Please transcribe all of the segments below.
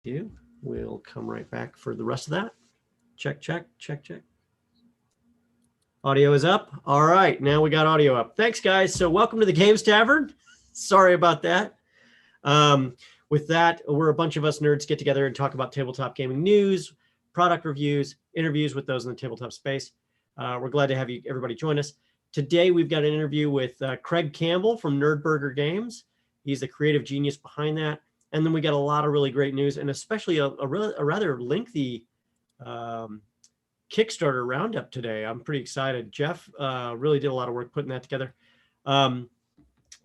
do. We'll come right back for the rest of that. Check, check, check, check. Audio is up. All right, now we got audio up. Thanks, guys. So welcome to the Games Tavern. Sorry about that. With that, we're a bunch of us nerds get together and talk about tabletop gaming news, product reviews, interviews with those in the tabletop space. We're glad to have you everybody join us. Today, we've got an interview with Craig Campbell from Nerdburger Games. He's the creative genius behind that. And then we got a lot of really great news, and especially a rather lengthy Kickstarter roundup today. I'm pretty excited. Jeff really did a lot of work putting that together.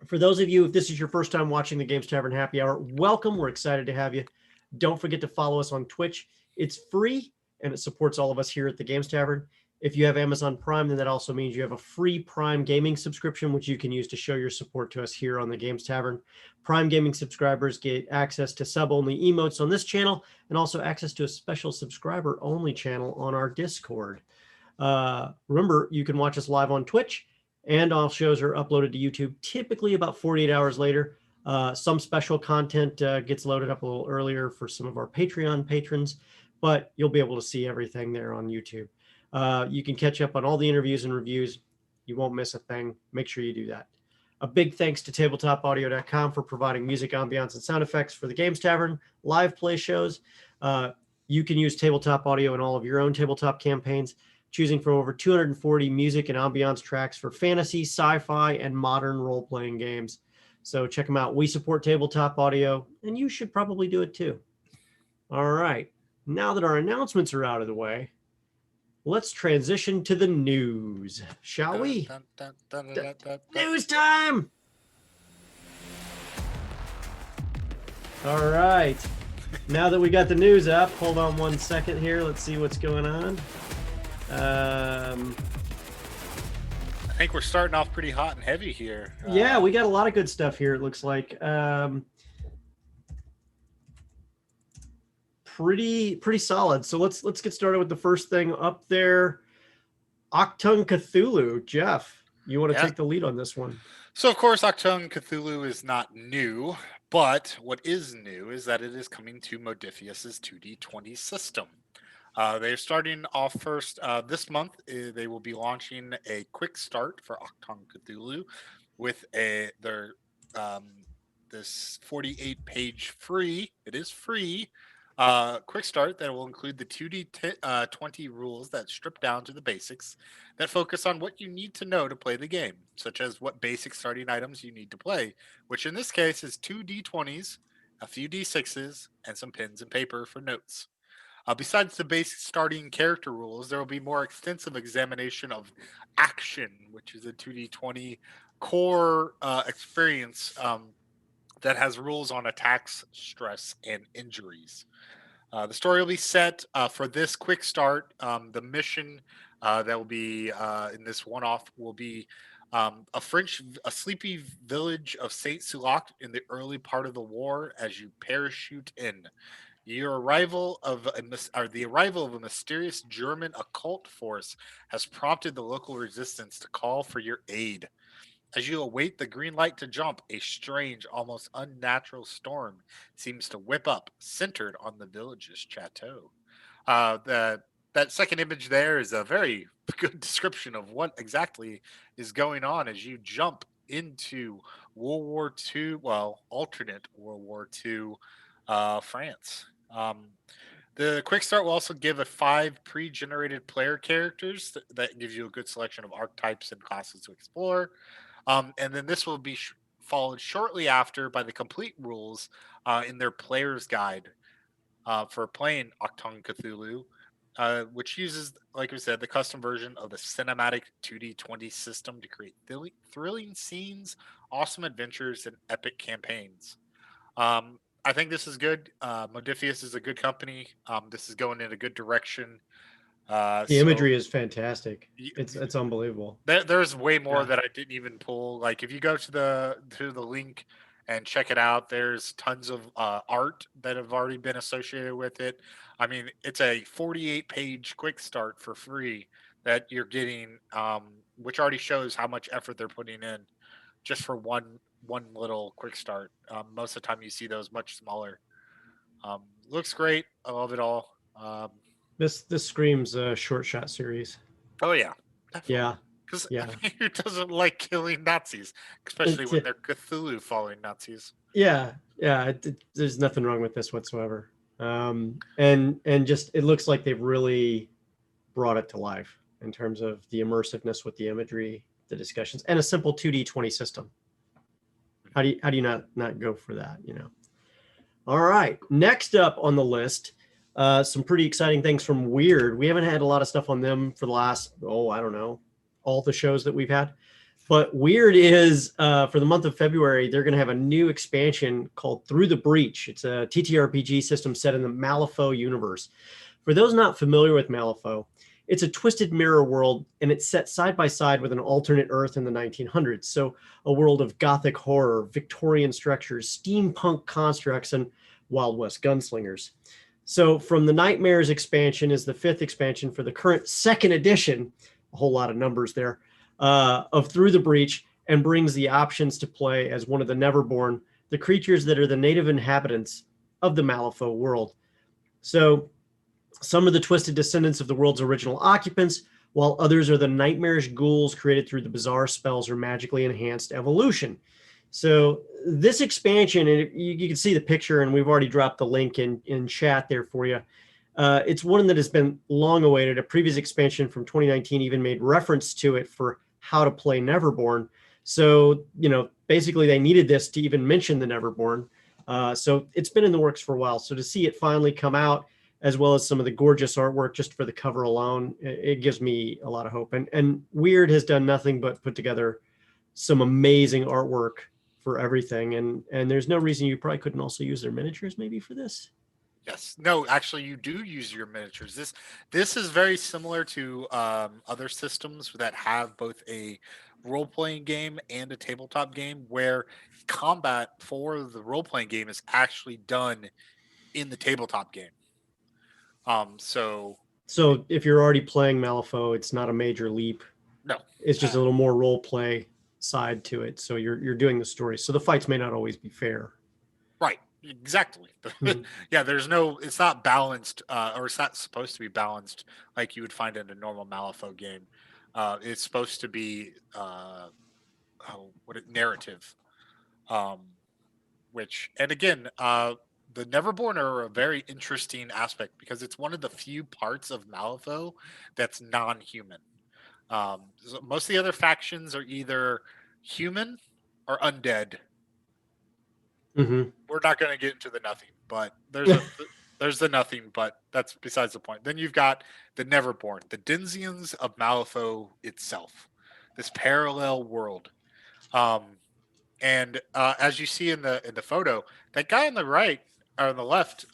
For those of you, if this is your first time watching the Games Tavern Happy Hour, welcome. We're excited to have you. Don't forget to follow us on Twitch. It's free, and it supports all of us here at the Games Tavern. If you have Amazon Prime, then that also means you have a free Prime Gaming subscription, which you can use to show your support to us here on the Games Tavern. Prime Gaming subscribers get access to sub-only emotes on this channel and also access to a special subscriber-only channel on our Discord. Remember, you can watch us live on Twitch, and all shows are uploaded to YouTube typically about 48 hours later. Some special content gets loaded up a little earlier for some of our Patreon patrons, but you'll be able to see everything there on YouTube. You can catch up on all the interviews and reviews. You won't miss a thing. Make sure you do that. A big thanks to tabletopaudio.com for providing music, ambiance, and sound effects for the Games Tavern live play shows. You can use tabletop audio in all of your own tabletop campaigns, choosing from over 240 music and ambiance tracks for fantasy, sci-fi, and modern role-playing games. So check them out. We support tabletop audio, and you should probably do it too. All right. Now that our announcements are out of the way, let's transition to the news, shall we? News time! All right. Now that we got the news up, hold on one second here. Let's see what's going on. I think we're starting off pretty hot and heavy here. Yeah, we got a lot of good stuff here, it looks like. Pretty solid. So let's get started with the first thing up there. Octung Cthulhu. Jeff, you want to take the lead on this one? So, of course, Octung Cthulhu is not new, but what is new is that it is coming to Modiphius's 2D20 system. They're starting off first this month. They will be launching a quick start for Octung Cthulhu with this 48-page free. It is free. Quick start that will include the 2D20 rules that strip down to the basics that focus on what you need to know to play the game, such as what basic starting items you need to play, which in this case is 2D20s, a few D6s, and some pens and paper for notes. Besides the basic starting character rules, there will be more extensive examination of action, which is a 2D20 core experience that has rules on attacks, stress, and injuries. The story will be set for this quick start. The mission that will be in this one-off will be a sleepy village of Saint Sulak in the early part of the war as you parachute in. The arrival of a mysterious German occult force has prompted the local resistance to call for your aid. As you await the green light to jump, a strange, almost unnatural storm seems to whip up, centered on the village's chateau. That second image there is a very good description of what exactly is going on as you jump into World War II, well, alternate World War II France. The quick start will also give 5 pre-generated player characters that gives you a good selection of archetypes and classes to explore. And then this will be followed shortly after by the complete rules in their player's guide for playing Octung Cthulhu, which uses, like we said, the custom version of the cinematic 2D20 system to create thrilling scenes, awesome adventures, and epic campaigns. I think this is good. Modiphius is a good company. This is going in a good direction. The imagery is fantastic. It's unbelievable. There's way more that I didn't even pull. Like if you go to the link and check it out, there's tons of art that have already been associated with it. I mean, it's a 48-page quick start for free that you're getting, which already shows how much effort they're putting in just for one little quick start. Most of the time, you see those much smaller. looks great. I love it all. This screams a short shot series. Oh yeah, definitely. Yeah, Because yeah, who doesn't like killing Nazis, especially it, when they're Cthulhu following Nazis? yeah, yeah. There's nothing wrong with this whatsoever. And just it looks like they've really brought it to life in terms of the immersiveness with the imagery, the discussions, and a simple 2D20 system. How do you not go for that? All right. Next up on the list, some pretty exciting things from Weird. We haven't had a lot of stuff on them for the last, I don't know, all the shows that we've had. But Weird is, for the month of February, they're going to have a new expansion called Through the Breach. It's a TTRPG system set in the Malifaux universe. For those not familiar with Malifaux, it's a twisted mirror world, and it's set side by side with an alternate Earth in the 1900s. So a world of gothic horror, Victorian structures, steampunk constructs, and Wild West gunslingers. So from the Nightmares expansion is the 5th expansion for the current 2nd edition, a whole lot of numbers there, of Through the Breach, and brings the options to play as one of the Neverborn, the creatures that are the native inhabitants of the Malifaux world. So some are the twisted descendants of the world's original occupants, while others are the nightmarish ghouls created through the bizarre spells or magically enhanced evolution. So this expansion, and you can see the picture, and we've already dropped the link in chat there for you. It's one that has been long awaited. A previous expansion from 2019 even made reference to it for how to play Neverborn. So, basically they needed this to even mention the Neverborn. So it's been in the works for a while. So to see it finally come out, as well as some of the gorgeous artwork just for the cover alone, it gives me a lot of hope. And Weird has done nothing but put together some amazing artwork for everything. And there's no reason you probably couldn't also use their miniatures maybe for this. Yes. No, actually, you do use your miniatures. This is very similar to other systems that have both a role playing game and a tabletop game, where combat for the role playing game is actually done in the tabletop game. So So if you're already playing Malifaux, it's not a major leap. no, It's just a little more role play side to it. So you're doing the story. So the fights may not always be fair. right, exactly. Mhm. Yeah, it's not balanced, or it's not supposed to be balanced like you would find in a normal Malifaux game. It's supposed to be narrative, um, which, and again, the Neverborn are a very interesting aspect because it's one of the few parts of Malifaux that's non-human. So most of the other factions are either human or undead. Mm-hmm. We're not going to get into the nothing, but there's the nothing, but that's besides the point. Then you've got the Neverborn, the Dinsians of Malifaux itself, this parallel world. Um, and as you see in the photo, that guy on the right or on the left,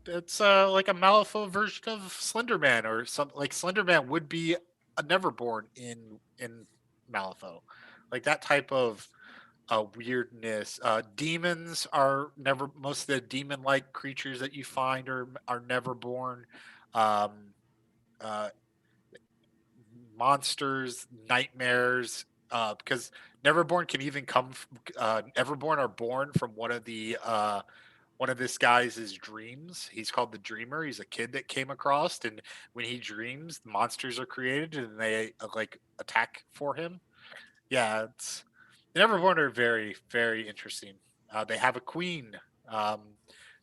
it's like a Malifaux version of Slenderman, or something. Like Slenderman would be a Neverborn in Malifaux, like that type of weirdness. Demons are never most of the demon-like creatures that you find are never born. Um, uh, Monsters, nightmares, because Neverborn can even Neverborn are born from one of this guy's dreams. He's called the Dreamer. He's a kid that came across, and when he dreams, monsters are created and they like attack for him. Yeah, it's the Neverborn are very, very interesting. They have a queen. Um,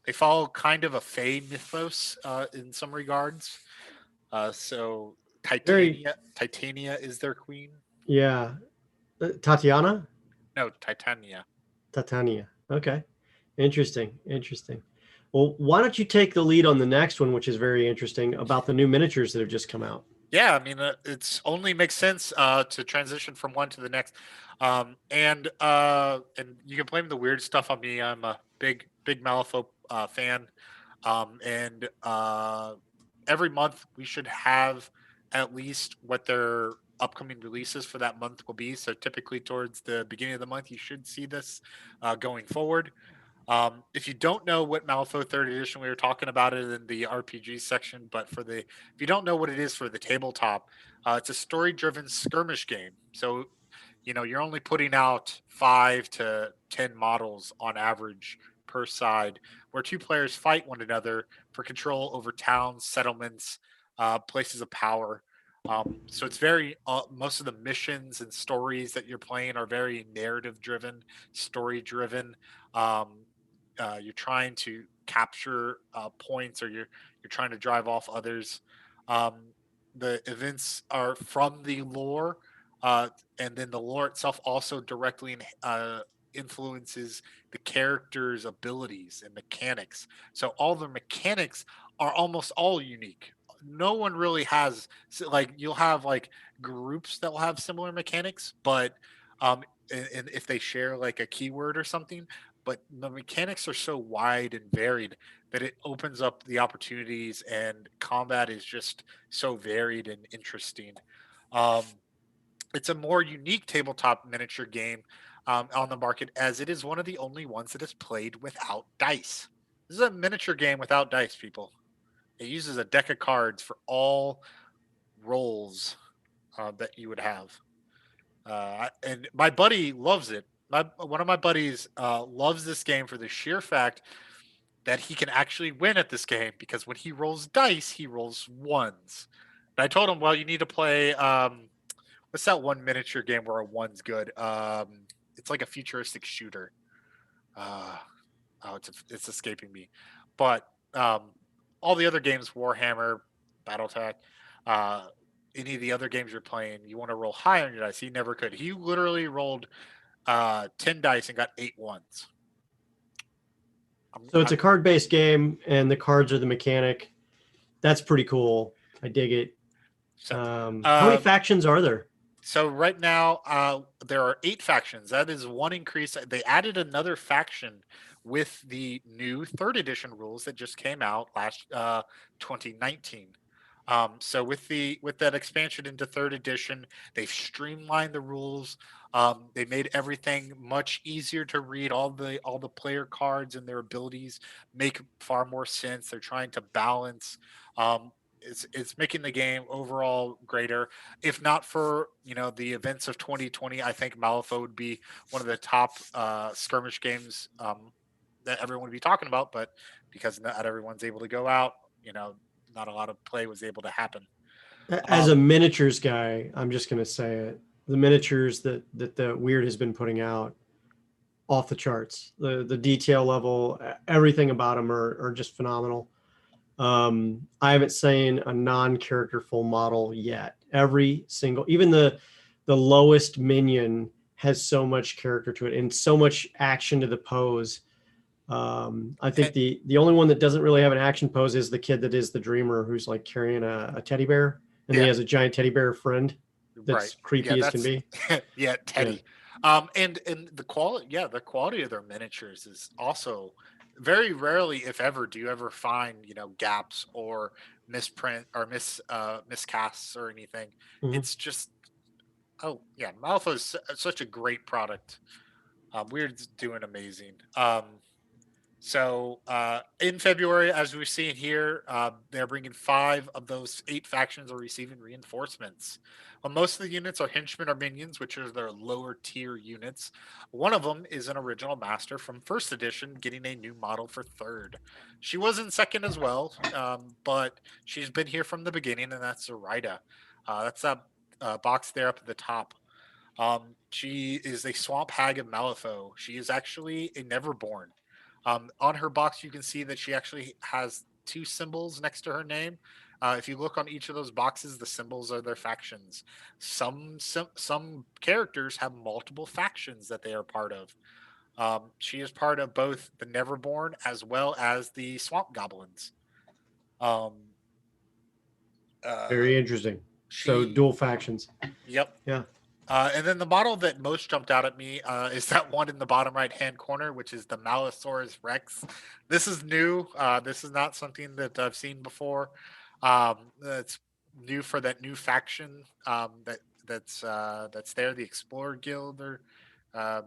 they follow kind of a Fey mythos in some regards. So Very, Titania is their queen. yeah. Tatiana? No, Titania. Titania. Okay. Interesting. Well, why don't you take the lead on the next one, which is very interesting, about the new miniatures that have just come out? Yeah, I mean, it's only makes sense to transition from one to the next, and you can blame the weird stuff on me. I'm a big Malifaux fan, and every month we should have at least what their upcoming releases for that month will be. So typically towards the beginning of the month, you should see this going forward. If you don't know what Malifaux Third Edition, we were talking about it in the RPG section, but if you don't know what it is for the tabletop, it's a story-driven skirmish game. So, you're only putting out 5 to 10 models on average per side, where two players fight one another for control over towns, settlements, places of power. So it's very most of the missions and stories that you're playing are very narrative driven, story driven. Um, you're trying to capture points, or you're trying to drive off others. Um, the events are from the lore, uh, and then the lore itself also directly influences the characters' abilities and mechanics. So all the mechanics are almost all unique. No one really has like you'll have like groups that will have similar mechanics, but and if they share like a keyword or something, but the mechanics are so wide and varied that it opens up the opportunities, and combat is just so varied and interesting. Um, it's a more unique tabletop miniature game on the market, as it is one of the only ones that is played without dice. This is a miniature game without dice, people. It uses a deck of cards for all rolls that you would have. And my buddy loves it. One of my buddies loves this game for the sheer fact that he can actually win at this game, because when he rolls dice, he rolls ones. And I told him, well, you need to play. What's that one miniature game where a one's good? It's like a futuristic shooter. Uh, it's escaping me, but all the other games, Warhammer, BattleTech, uh, any of the other games you're playing, you want to roll high on your dice. He never could. He literally rolled 10 dice and got 8 ones. So it's a card-based game, and the cards are the mechanic. That's pretty cool. I dig it. So, How many factions are there? So right now, there are 8 factions. That is one increase. They added another faction with the new third edition rules that just came out last 2019. So with that expansion into third edition, they've streamlined the rules. They made everything much easier to read. All the player cards and their abilities make far more sense. They're trying to balance. Um, it's making the game overall greater. If not for the events of 2020, I think Malifaux would be one of the top skirmish games that everyone would be talking about. But because not everyone's able to go out, not a lot of play was able to happen. As a miniatures guy, I'm just going to say it. The miniatures that the Weird has been putting out, off the charts. The detail level, everything about them are just phenomenal. I haven't seen a non-character full model yet. Every single, even the lowest minion has so much character to it and so much action to the pose. I think the only one that doesn't really have an action pose is the kid that is the dreamer, who's like carrying a teddy bear, and he has a giant teddy bear friend that's creepy as can be. Yeah, Teddy. And the quality of their miniatures is also very rarely, if ever, do you ever find gaps or misprint or miscasts or anything. Mhm. It's just Malifaux is such a great product. Weird's doing amazing. So in February, as we've seen here, they're bringing 5 of those 8 factions are receiving reinforcements. Most of the units are henchmen or minions, which are their lower tier units. One of them is an original master from first edition, getting a new model for third. She was in second as well, but she's been here from the beginning, and that's Zoraida. That's that box there up at the top. She is a swamp hag of Malifaux. She is actually a Neverborn. On her box, you can see that she actually has 2 symbols next to her name. If you look on each of those boxes, the symbols are their factions. Some characters have multiple factions that they are part of. She is part of both the Neverborn as well as the Swamp Goblins. Um, uh, Very interesting. So she, dual factions. yep. Yeah. And then the model that most jumped out at me is that one in the bottom right hand corner, which is the Malosaurus Rex. This is new. This is not something that I've seen before. It's new for that new faction that's there, the Explorer Guild, um,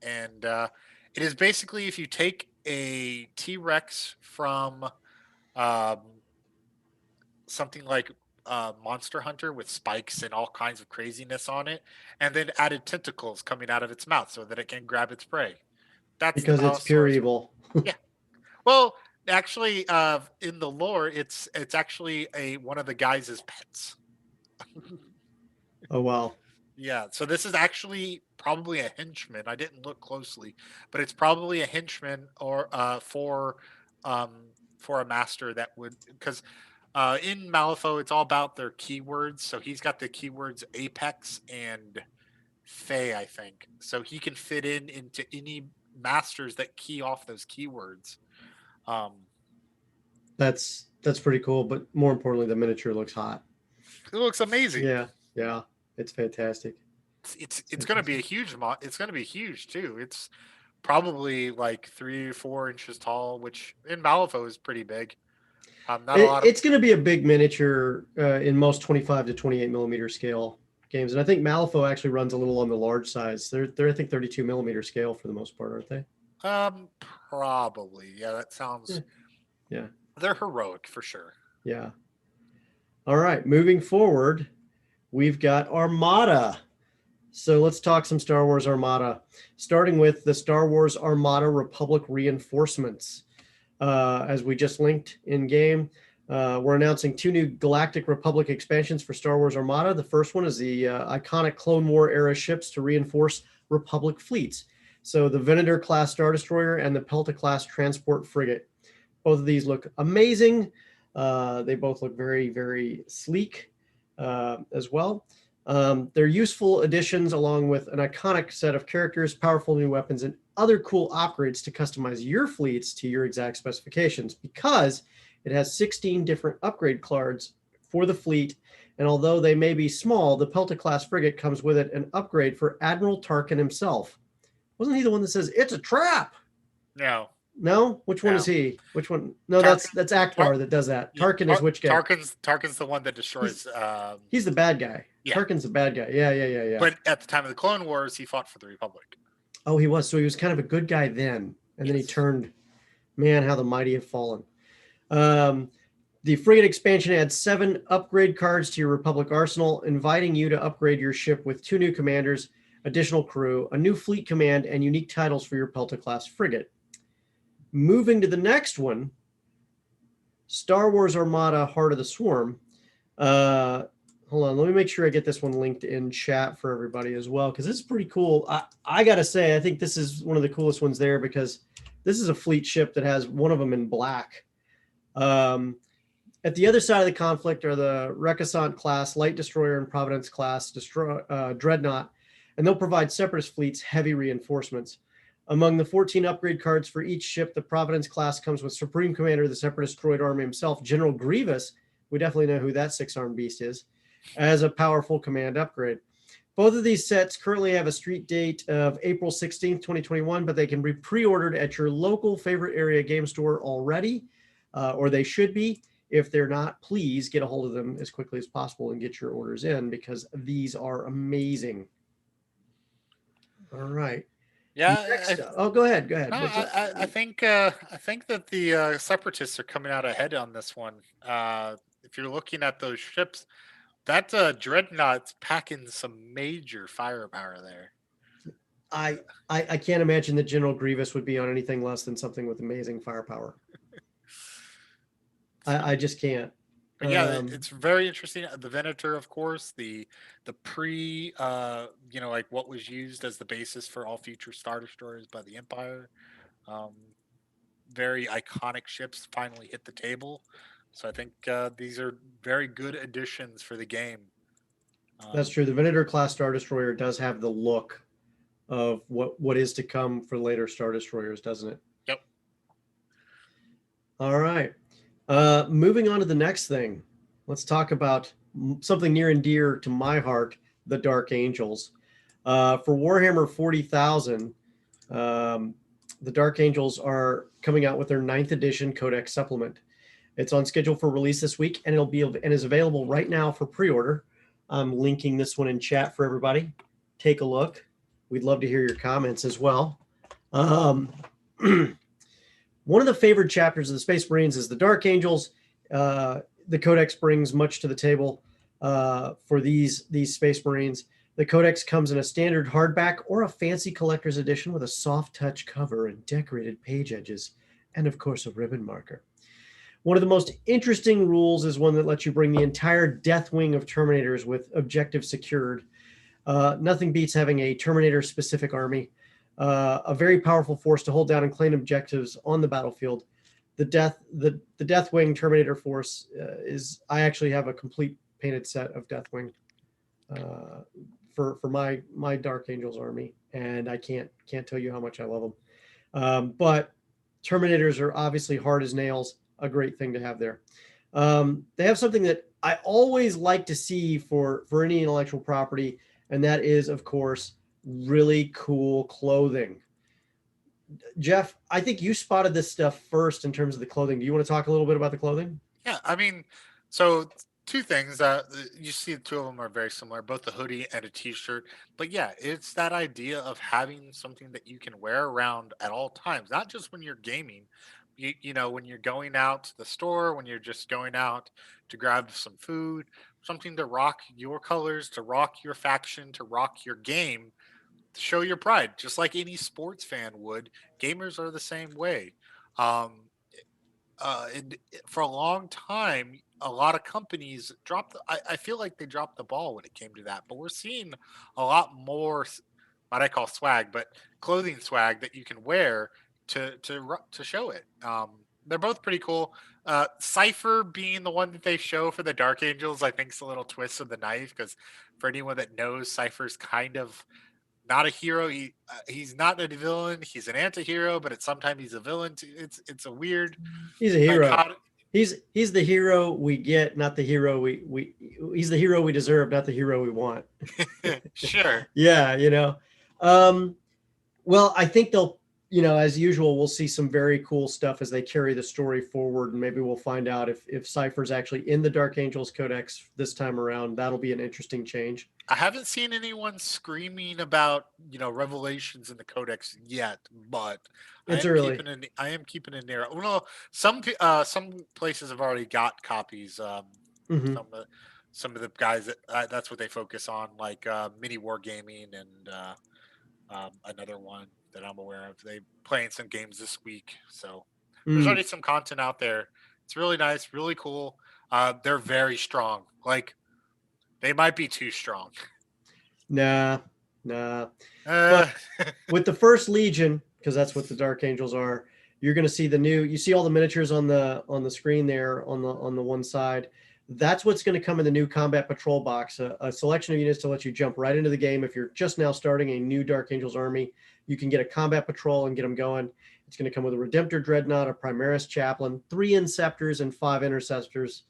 and it is basically if you take a T Rex from um, something like Monster Hunter with spikes and all kinds of craziness on it, and then added tentacles coming out of its mouth so that it can grab its prey. That's because the it's pure Allosaurus. evil. Yeah. Well, actually, in the lore, it's actually one of the guys' pets. Oh wow. Yeah. So this is actually probably a henchman. I didn't look closely, but it's probably a henchman or for a master that would because in Malifaux it's all about their keywords. So he's got the keywords Apex and Fey, I think. So he can fit into any masters that key off those keywords. Um, That's pretty cool. But more importantly, the miniature looks hot. it looks amazing. Yeah. Yeah. It's fantastic. It's going to be a huge it's going to be huge too. It's probably like 3 or 4 inches tall, which in Malifaux is pretty big. Not a lot of It's going to be a big miniature in most 25 to 28 millimeter scale games, and I think Malifaux actually runs a little on the large size. They're I think 32 millimeter scale for the most part, aren't they? probably. Yeah, that sounds. Yeah. They're heroic for sure. Yeah. All right, moving forward, we've got Armada. So let's talk some Star Wars Armada, starting with the Star Wars Armada Republic reinforcements. As we just linked in game, we're announcing 2 new Galactic Republic expansions for Star Wars Armada. The first one is the iconic Clone War era ships to reinforce Republic fleets. So the Venator class Star Destroyer and the Pelta class transport frigate. Both of these look amazing. They both look very, very sleek as well. They're useful additions along with an iconic set of characters, powerful new weapons, and other cool upgrades to customize your fleets to your exact specifications because it has 16 different upgrade cards for the fleet. And although they may be small, the Pelta class frigate comes with it an upgrade for Admiral Tarkin himself. Wasn't he the one that says it's a trap? No. No? Which one No. is he? Which one? No, Tarkin- that's Akbar that does that. Tarkin is which guy? Tarkin's the one that destroys. He's the bad guy. Yeah. Tarkin's the bad guy. Yeah. But at the time of the Clone Wars, he fought for the Republic. Oh, he was. So he was kind of a good guy then. And then he turned, man, how the mighty have fallen. The frigate expansion adds 7 upgrade cards to your Republic arsenal, inviting you to upgrade your ship with 2 new commanders, additional crew, a new fleet command, and unique titles for your Pelta class frigate. Moving to the next one, Star Wars Armada Heart of the Swarm. Hold on, let me make sure I get this one linked in chat for everybody as well, because this is pretty cool. I got to say, I think this is one of the coolest ones there because this is a fleet ship that has one of them in black. At the other side of the conflict are the Recusant class, Light Destroyer, and Providence class Dreadnought, and they'll provide Separatist fleets heavy reinforcements. Among the 14 upgrade cards for each ship, the Providence class comes with Supreme Commander of the Separatist droid army himself, General Grievous. We definitely know who that 6-armed beast is, as a powerful command upgrade. Both of these sets currently have a street date of April 16th, 2021, but they can be pre-ordered at your local favorite area game store already, or they should be. If they're not, please get a hold of them as quickly as possible and get your orders in because these are amazing. All right. Yeah. Go ahead. No, I think that the Separatists are coming out ahead on this one. If you're looking at those ships, that Dreadnought's packing some major firepower there. I can't imagine that General Grievous would be on anything less than something with amazing firepower. I just can't. But yeah, it's very interesting. The Venator, of course, the pre, like what was used as the basis for all future Star Destroyers by the Empire. Very iconic ships finally hit the table. So I think these are very good additions for the game. That's true. The Venator class Star Destroyer does have the look of what is to come for later Star Destroyers, doesn't it? Yep. All right. Moving on to the next thing, let's talk about something near and dear to my heart, the Dark Angels. For Warhammer 40,000, the Dark Angels are coming out with their 9th edition Codex supplement. It's on schedule for release this week, and is available right now for pre-order. I'm linking this one in chat for everybody. Take a look. We'd love to hear your comments as well. One of the favored chapters of the Space Marines is the Dark Angels. The Codex brings much to the table for these Space Marines. The codex comes in a standard hardback or a fancy collector's edition with a soft touch cover and decorated page edges, and of course, a ribbon marker. One of the most interesting rules is one that lets you bring the entire death wing of Terminators with objectives secured. Nothing beats having a Terminator specific army, a very powerful force to hold down and claim objectives on the battlefield. The Deathwing Terminator force is. I actually have a complete painted set of Deathwing for my Dark Angels army, and I can't tell you how much I love them. But Terminators are obviously hard as nails. A great thing to have there. They have something that I always like to see for any intellectual property, and that is, of course, really cool clothing. Jeff, I think you spotted this stuff first in terms of the clothing. Do you want to talk a little bit about the clothing? Yeah, I mean, so two things that you see, the two of them are very similar, both a hoodie and a t-shirt. But yeah, it's that idea of having something that you can wear around at all times, not just when you're gaming. When you're going out to the store, when you're just going out to grab some food, something to rock your colors, to rock your faction, to rock your game, to show your pride, just like any sports fan would. Gamers are the same way. Um, and for a long time, a lot of companies dropped. I feel like they dropped the ball when it came to that. But we're seeing a lot more, what I call swag, but clothing swag that you can wear to show it. They're both pretty cool. Cipher being the one that they show for the Dark Angels, I think, is a little twist of the knife because for anyone that knows, Cipher's kind of not a hero. He's not a villain. He's an anti-hero, but at sometimes he's a villain. It's a weird He's a hero. dichotomy. He's the hero we get, not the hero we he's the hero we deserve, not the hero we want. Sure. Yeah, you know. Um, well, I think they'll, as usual, we'll see some very cool stuff as they carry the story forward, and maybe we'll find out if Cypher's actually in the Dark Angels Codex this time around. That'll be an interesting change. I haven't seen anyone screaming about revelations in the codex yet, but It's early. I am keeping it near. Well, some places have already got copies. Hmm. Some of the guys that's what they focus on, like mini wargaming and another one that I'm aware of. They playing some games this week, so there's Mm. already some content out there. It's really nice, really cool. They're very strong. Like they might be too strong. Nah, nah. But Uh, with the first Legion, because that's what the Dark Angels are, you're going to see you see all the miniatures on the screen there on the one side. That's what's going to come in the new combat patrol box, a selection of units to let you jump right into the game. If you're just now starting a new Dark Angels army, you can get a combat patrol and get them going. It's going to come with a Redemptor Dreadnought, a Primaris Chaplain, 3 Inceptors, and 5 Interceptors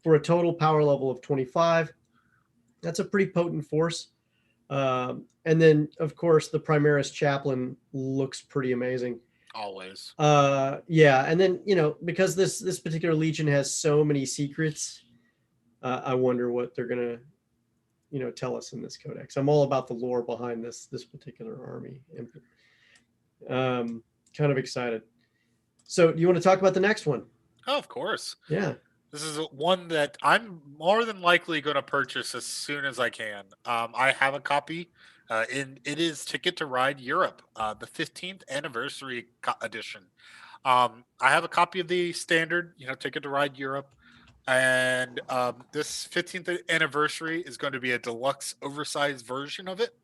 for a total power level of 25. That's a pretty potent force. And then, of course, the Primaris Chaplain looks pretty amazing. always. Yeah, and then because this particular Legion has so many secrets, I wonder what they're gonna tell us in this codex. I'm all about the lore behind this particular army. Kind of excited. So, do you want to talk about the next one? Oh, of course. Yeah. This is one that I'm more than likely going to purchase as soon as I can. I have a copy. It is Ticket to Ride Europe, the 15th anniversary edition. I have a copy of the standard, Ticket to Ride Europe, and this 15th anniversary is going to be a deluxe, oversized version of it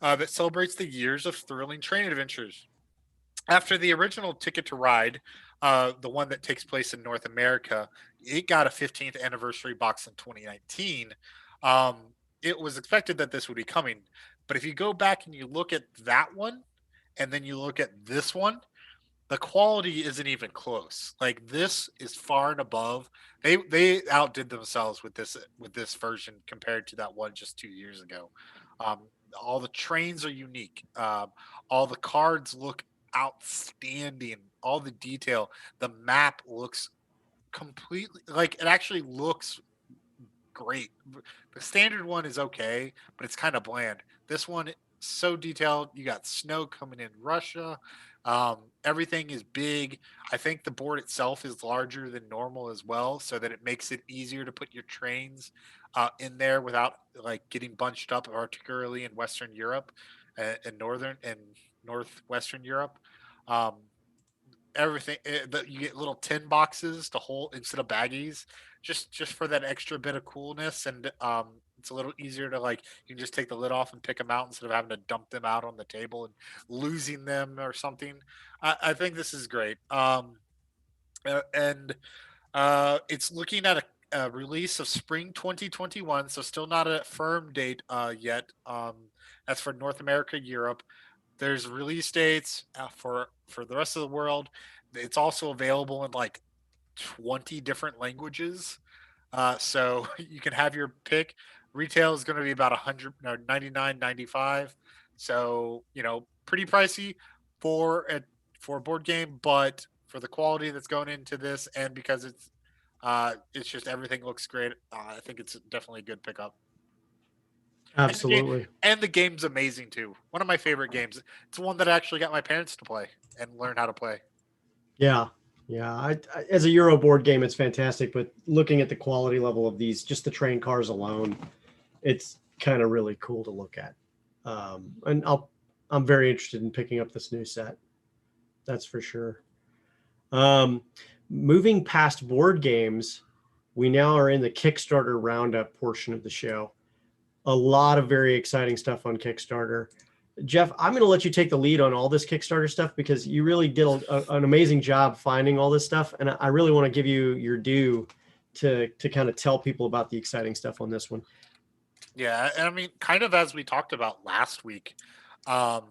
that celebrates the years of thrilling train adventures. After the original Ticket to Ride, the one that takes place in North America, it got a 15th anniversary box in 2019. Um, it was expected that this would be coming, but if you go back and you look at that one, and then you look at this one, the quality isn't even close. Like this is far and above. They outdid themselves with this version compared to that one just 2 years ago. Um, all the trains are unique. All the cards look outstanding. All the detail. The map looks completely like it actually looks great. The standard one is okay, but it's kind of bland. This one so detailed. You got snow coming in Russia. Everything is big. I think the board itself is larger than normal as well, so that it makes it easier to put your trains in there without like getting bunched up, particularly in Western Europe and northern and northwestern Europe. Um, everything you get little tin boxes to hold instead of baggies, just for that extra bit of coolness, and it's a little easier to like you can just take the lid off and pick them out instead of having to dump them out on the table and losing them or something. I think this is great. And It's looking at a release of spring 2021, so still not a firm date yet. That's for North America, Europe. There's release dates for the rest of the world. It's also available in like 20 different languages. So you can have your pick. Retail is going to be about 100 no, 99.95. So, pretty pricey for a for a board game, but for the quality that's going into this and because it's just everything looks great. I think it's definitely a good pickup. And the game Absolutely. and the game's amazing too. One of my favorite games. It's one that I actually got my parents to play and learn how to play. Yeah. Yeah. As a Euro board game, it's fantastic. But looking at the quality level of these, just the train cars alone, it's kind of really cool to look at. And I'm very interested in picking up this new set. That's for sure. Um, Moving past board games, we now are in the Kickstarter roundup portion of the show. A lot of very exciting stuff on Kickstarter. Jeff, I'm going to let you take the lead on all this Kickstarter stuff because you really did an amazing job finding all this stuff, and I really want to give you your due to kind of tell people about the exciting stuff on this one. Yeah, and I mean, kind of as we talked about last week, um,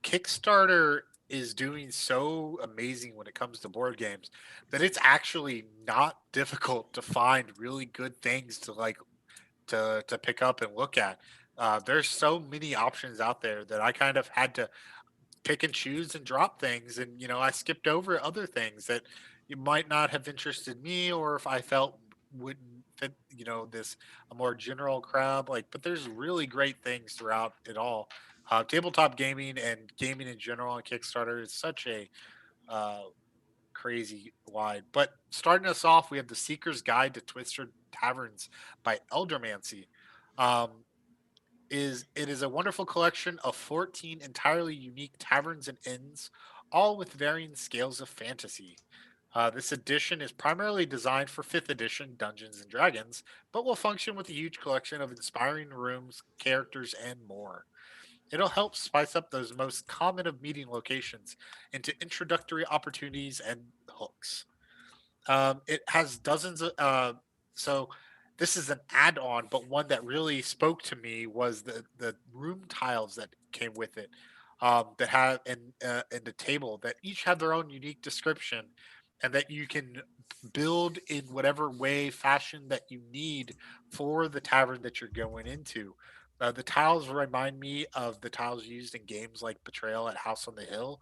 Kickstarter is doing so amazing when it comes to board games that it's actually not difficult to find really good things to like to pick up and look at. There's so many options out there that I kind of had to pick and choose and drop things, and I skipped over other things that you might not have interested me, or if I felt wouldn't fit this a more general crowd, like, but there's really great things throughout it all. Tabletop gaming and gaming in general on Kickstarter is such a uh, crazy wide. But starting us off, we have the Seeker's Guide to Twisted Taverns by Eldermancy. um, it is a wonderful collection of 14 entirely unique taverns and inns, all with varying scales of fantasy. This edition is primarily designed for 5th edition Dungeons and Dragons, but will function with a huge collection of inspiring rooms, characters, and more. It'll help spice up those most common of meeting locations into introductory opportunities and hooks. It has dozens of so this is an add-on, but one that really spoke to me was the room tiles that came with it. That have and the table that each have their own unique description, and that you can build in whatever way fashion that you need for the tavern that you're going into. The tiles remind me of the tiles used in games like Betrayal at House on the Hill,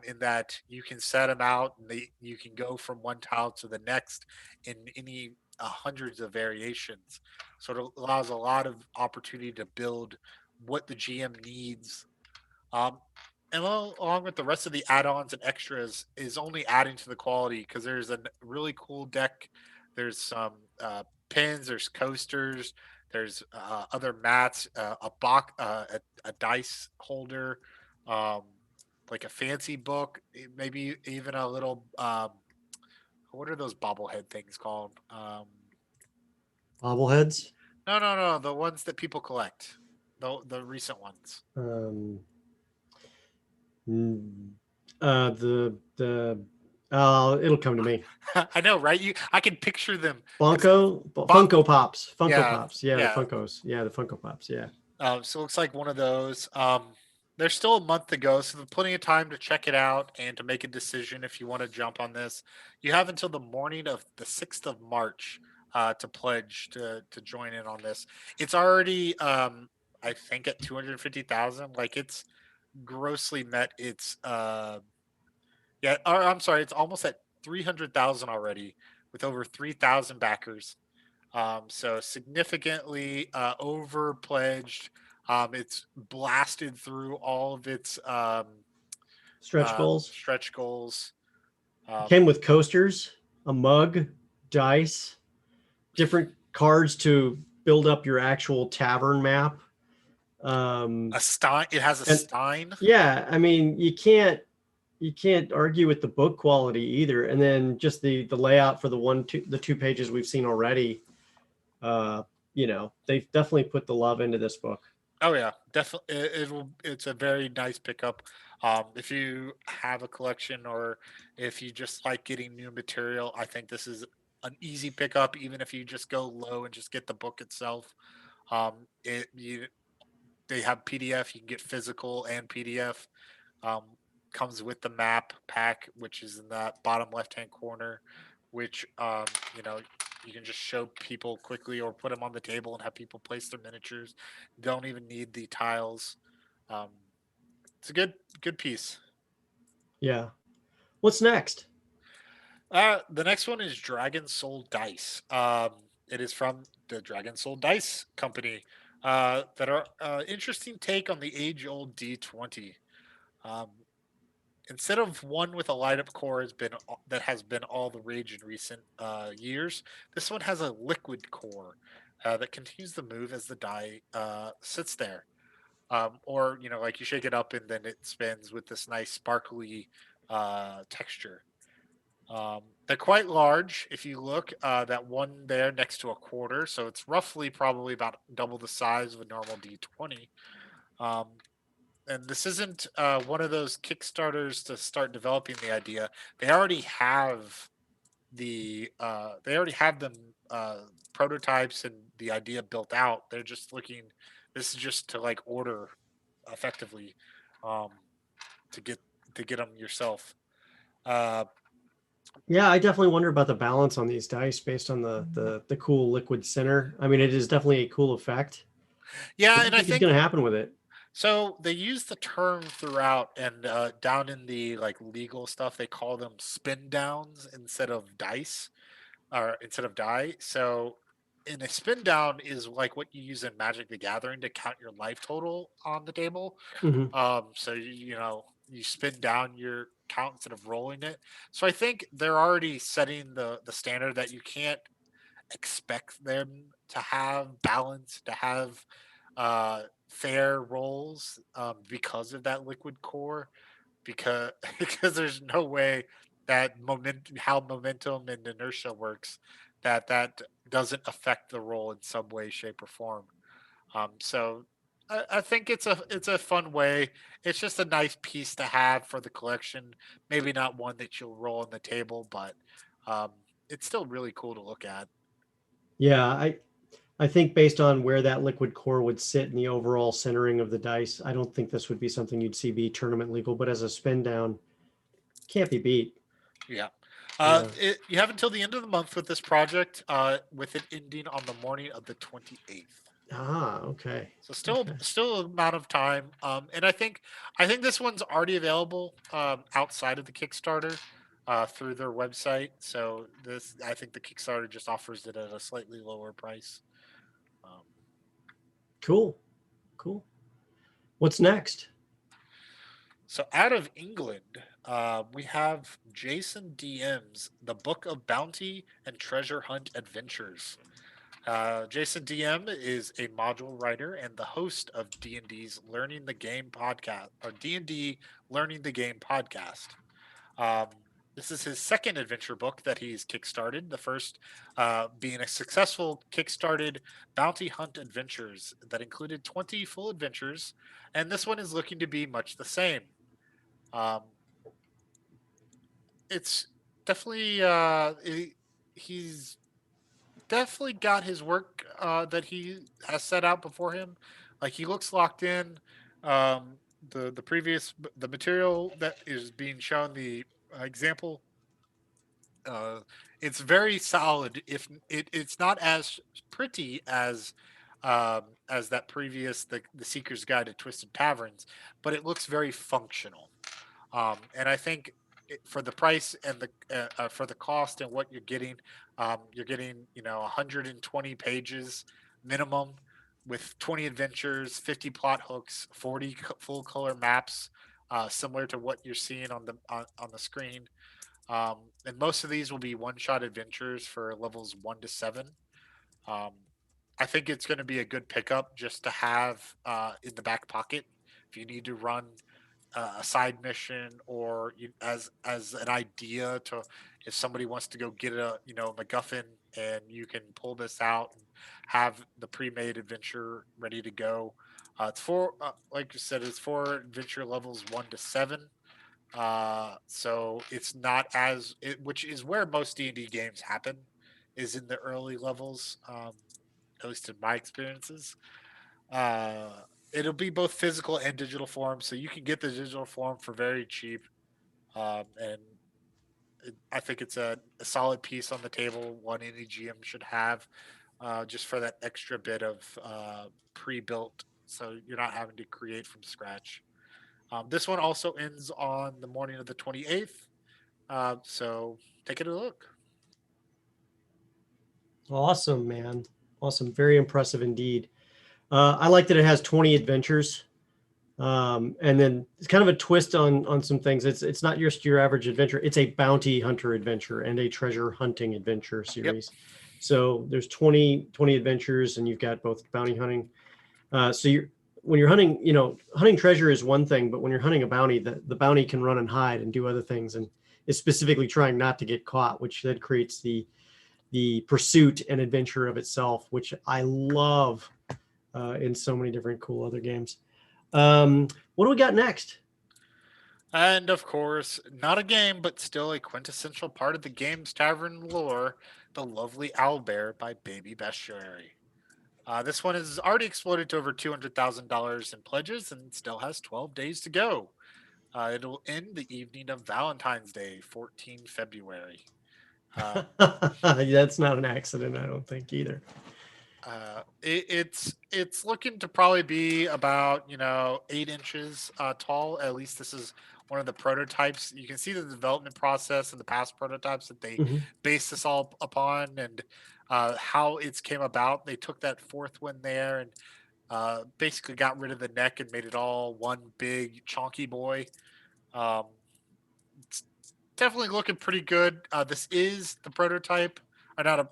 in that you can set them out and you can go from one tile to the next in any hundreds of variations. So it allows a lot of opportunity to build what the GM needs. Um, and along with the rest of the add-ons and extras is only adding to the quality because there's a really cool deck. There's some pins, there's coasters, there's other mats, a dice holder, um, like a fancy book, maybe even a little. What are those bobblehead things called? Bobbleheads. No, no, no, the ones that people collect, the recent ones. Um, mm, the It'll come to me. I know, right? I can picture them. It's Funko Pops. Funko Yeah, Pops. Yeah, the yeah. Funkos. Yeah, the Funko Pops. Yeah. So it looks like one of those. There's still a month to go, so there's plenty of time to check it out and to make a decision if you want to jump on this. You have until the morning of the 6th of March to pledge to join in on this. It's already, I think, at 250,000. Like it's grossly met its yeah, or I'm sorry, it's almost at 300,000 already with over 3,000 backers. So significantly over pledged. It's blasted through all of its Stretch goals. stretch goals. Came with coasters, a mug, dice, different cards to build up your actual tavern map. A Stein. It has a And Stein. yeah, I mean, you can't argue with the book quality either. And then just the layout for the two pages we've seen already. They've definitely put the love into this book. Oh yeah, definitely. It's a very nice pickup. If you have a collection or if you just like getting new material, I think this is an easy pickup. Even if you just go low and just get the book itself, they have PDF. You can get physical and PDF. Um, Comes with the map pack, which is in that bottom left hand corner, which you know you can just show people quickly or put them on the table and have people place their miniatures. Don't even need the tiles. Um, it's a good piece. Yeah. What's next? The next one is Dragon Soul Dice. It is from the Dragon Soul Dice company. That are interesting take on the age old D20. Um, Instead of one with a light up core that has been all the rage in recent years, this one has a liquid core that continues to move as the die sits there. Or like you shake it up and then it spins with this nice sparkly texture. They're quite large. If you look, that one there next to a quarter, so it's roughly probably about double the size of a normal D20. Um, and this isn't one of those Kickstarters to start developing the idea. They already have they already have them prototypes and the idea built out. They're just looking. This is just to like order effectively um, to get them yourself. Uh, Yeah, I definitely wonder about the balance on these dice based on the cool liquid center. I mean, it is definitely a cool effect. What yeah, do you and I think is think going to happen with it? so. They use the term throughout, and down in the like legal stuff, they call them spin downs instead of dice or instead of die. So in a spin down is like what you use in Magic the Gathering to count your life total on the table. Hmm. So you spin down your count instead of rolling it. So I think they're already setting the standard that you can't expect them to have balance, to have fair rolls because of that liquid core. Because because there's no way that how momentum and inertia works, that doesn't affect the roll in some way, shape, or form. So I think it's a fun way. It's just a nice piece to have for the collection. Maybe not one that you'll roll on the table, but um, it's still really cool to look at. Yeah, I think based on where that liquid core would sit in the overall centering of the dice, I don't think this would be something you'd see be tournament legal. But as a spin down, can't be beat. Yeah. Yeah. You have until the end of the month with this project, with it ending on the morning of the 28th. Ah, okay. So Okay. still amount of time. And I think this one's already available outside of the Kickstarter through their website. So this I think the Kickstarter just offers it at a slightly lower price. Um, Cool. Cool. What's next? so out of England, we have Jason DM's The Book of Bounty and Treasure Hunt Adventures. Jason DM is a module writer and the host of D&D's Learning the Game podcast, or D&D Learning the Game podcast. Um, this is his second adventure book that he's kickstarted. The first being a successful kickstarted bounty hunt adventures that included 20 full adventures, and this one is looking to be much the same. Um, it's definitely he's definitely got his work that he has set out before him. Like he looks locked in. Um, the material that is being shown, the example, uh, it's very solid. If it's not as pretty as that previous the Seeker's Guide to Twisted Taverns, but it looks very functional. And I think for the price and the for the cost and what you're getting 120 pages minimum, with 20 adventures, 50 plot hooks, 40 full color maps, similar to what you're seeing on the screen. And most of these will be one shot adventures for levels 1 to 7. Um, I think it's going to be a good pickup just to have in the back pocket if you need to run a side mission, or as an idea to, if somebody wants to go get a MacGuffin, and you can pull this out and have the pre-made adventure ready to go. It's for like you said, it's for adventure levels 1 to 7. So it's not which is where most D&D games happen, is in the early levels, at least in my experiences. Uh, It'll be both physical and digital form, so you can get the digital form for very cheap. And I think it's a solid piece on the table, one any GM should have, just for that extra bit of pre-built, so you're not having to create from scratch. This one also ends on the morning of the 28th, so take it a look. Awesome, man. Awesome. Very impressive indeed. I like that it has 20 adventures. And then it's kind of a twist on some things. It's not just your average adventure. It's a bounty hunter adventure and a treasure hunting adventure series. Yep. So there's 20 adventures, and you've got both bounty hunting. So when you're hunting, hunting treasure is one thing, but when you're hunting a bounty, the bounty can run and hide and do other things, and is specifically trying not to get caught, which then creates the pursuit and adventure of itself, which I love in so many different cool other games. What do we got next? And of course, not a game, but still a quintessential part of the game's tavern lore, the lovely Owlbear by Baby Bestiary. This one has already exploded to over $200,000 in pledges and still has 12 days to go. It'll end the evening of Valentine's Day, 14 February. That's not an accident, I don't think either. It's looking to probably be about 8 inches tall. At least this is one of the prototypes. You can see the development process and the past prototypes that they based this all upon, and how it's came about. They took that fourth one there and basically got rid of the neck and made it all one big chonky boy. It's definitely looking pretty good. This is the prototype.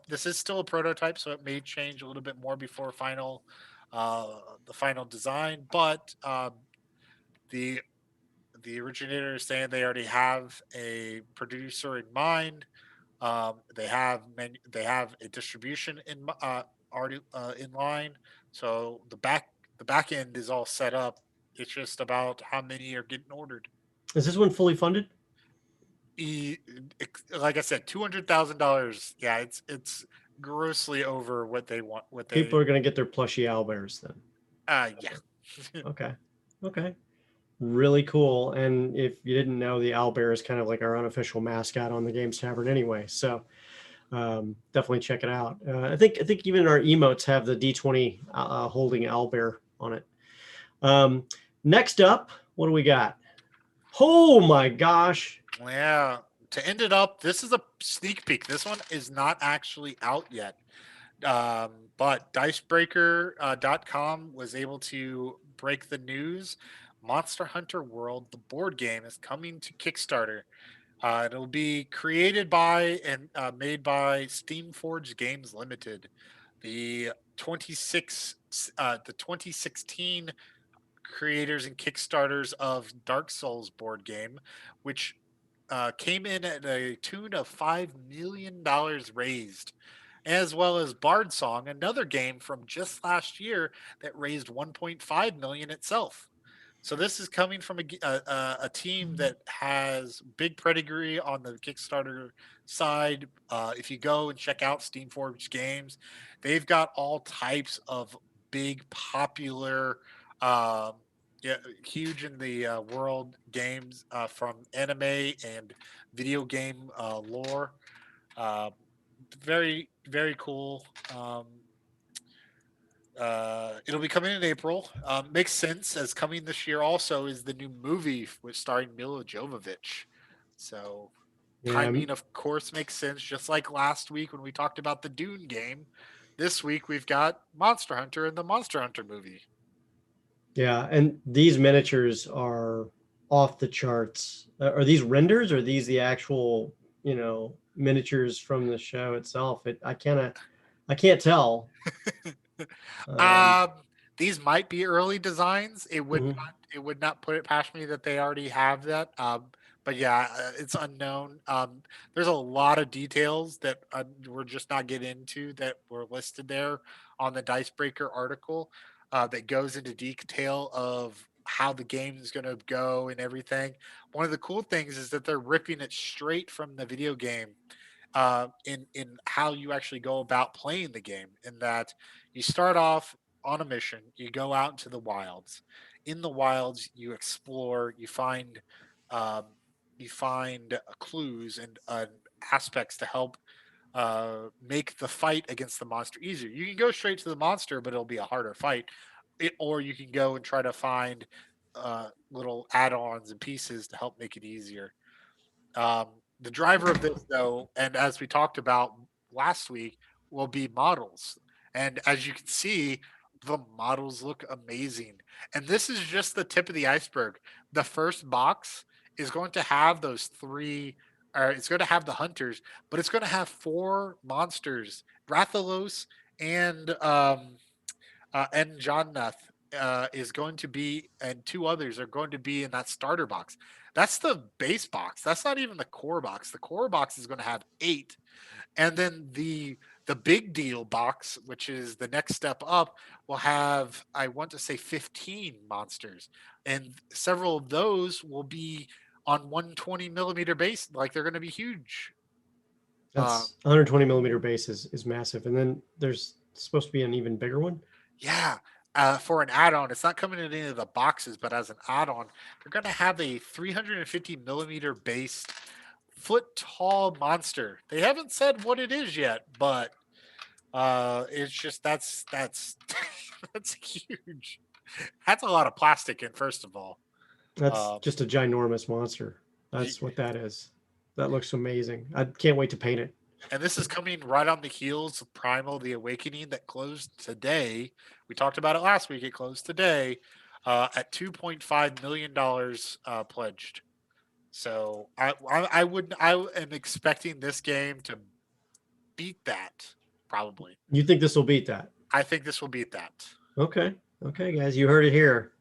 This is still a prototype, so it may change a little bit more before the final design. But the originator is saying they already have a producer in mind. They have a distribution in already in line. So the back end is all set up. It's just about how many are getting ordered. Is this one fully funded? Like I said, $200,000. Yeah, it's grossly over what they want. People are going to get their plushy owlbears then. Yeah. Okay. Really cool. And if you didn't know, the owlbear is kind of like our unofficial mascot on the Games Tavern anyway. So definitely check it out. I think even our emotes have the D20 holding owlbear on it. Next up, what do we got? Oh my gosh. Yeah. To end it up, this is a sneak peek. This one is not actually out yet. But Dicebreaker.com was able to break the news. Monster Hunter World, the board game, is coming to Kickstarter. It'll be created by and made by Steamforged Games Limited. The 2016 creators and Kickstarters of Dark Souls board game, which came in at a tune of $5 million raised, as well as Bard Song, another game from just last year that raised 1.5 million itself. So this is coming from a team that has big pedigree on the Kickstarter side. If you go and check out Steamforged Games, they've got all types of big popular huge in the world games, from anime and video game lore. Very, very cool. It'll be coming in April. Makes sense, as coming this year also is the new movie with starring Mila Jovovich. So timing, of course, makes sense. Just like last week when we talked about the Dune game, This week we've got Monster Hunter and the Monster Hunter movie. Yeah, and these miniatures are off the charts. Are these renders or are these the actual, miniatures from the show itself? I can't tell. Um, Um, these might be early designs. mhm. It would not put it past me that they already have that. But yeah, it's unknown. There's a lot of details that we're just not getting into that were listed there on the Dicebreaker article that goes into detail of how the game is going to go and everything. One of the cool things is that they're ripping it straight from the video game in how you actually go about playing the game. In that you start off on a mission, you go out into the wilds. In the wilds, you explore, um, you find clues and aspects to help make the fight against the monster easier. You can go straight to the monster, but it'll be a harder fight. Or you can go and try to find little add-ons and pieces to help make it easier. Um, the driver of this, though, and as we talked about last week, will be models. And as you can see, the models look amazing. And this is just the tip of the iceberg. The first box is going to have those three, or it's going to have the hunters, but it's going to have four monsters, Rathalos and John is going to be, and two others are going to be in that starter box. That's the base box. That's not even the core box. The core box is going to have eight, and then the big deal box, which is the next step up, will have, I want to say, 15 monsters, and several of those will be on 120 millimeter base. Like they're going to be huge. Uh, That's 120 millimeter base is massive. And then there's supposed to be an even bigger one. Yeah. For an add-on, it's not coming in any of the boxes, but as an add-on, they're going to have a 350 millimeter base, foot tall monster. They haven't said what it is yet, but it's just that's that's huge. That's a lot of plastic in, first of all. That's Um, just a ginormous monster. y- That's what that is. That looks amazing. I can't wait to paint it. and this is coming right on the heels of Primal: The Awakening that closed today. We talked about it last week. It closed today at $2.5 million pledged. So I am expecting this game to beat that probably. You think this will beat that? I think this will beat that. Okay. Okay, guys, you heard it here.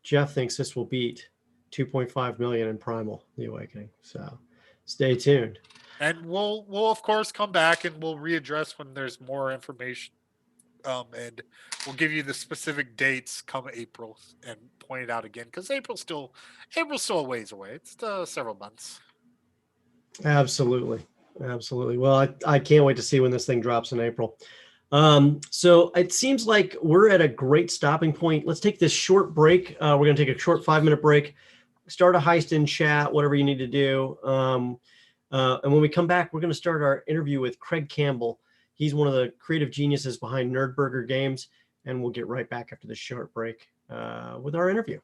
Jeff thinks this will beat 2.5 million in Primal: The Awakening. So stay tuned. And we'll of course come back and we'll readdress when there's more information. And we'll give you the specific dates come April and point it out again because April's still a ways away. It's several months. Absolutely. Absolutely. Well, I can't wait to see when this thing drops in April. So it seems like we're at a great stopping point. Let's take this short break. We're going to take a short 5-minute break, start a heist in chat, whatever you need to do. And when we come back, we're going to start our interview with Craig Campbell. He's one of the creative geniuses behind Nerdburger Games. And we'll get right back after this short break with our interview.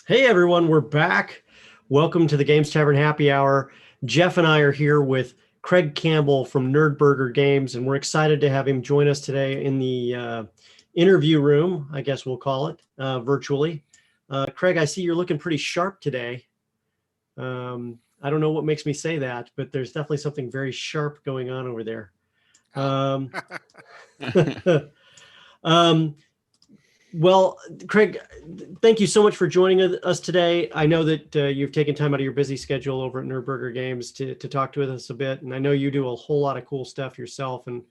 Hey everyone, we're back. Welcome to the Games Tavern Happy Hour. Jeff and I are here with Craig Campbell from Nerdburger Games, and we're excited to have him join us today in the interview room, I guess we'll call it, virtually. Craig, I see you're looking pretty sharp today. I don't know what makes me say that, but there's definitely something very sharp going on over there. Well, Craig, thank you so much for joining us today. I know that you've taken time out of your busy schedule over at Nerdburger Games to talk to us a bit, and I know you do a whole lot of cool stuff yourself. And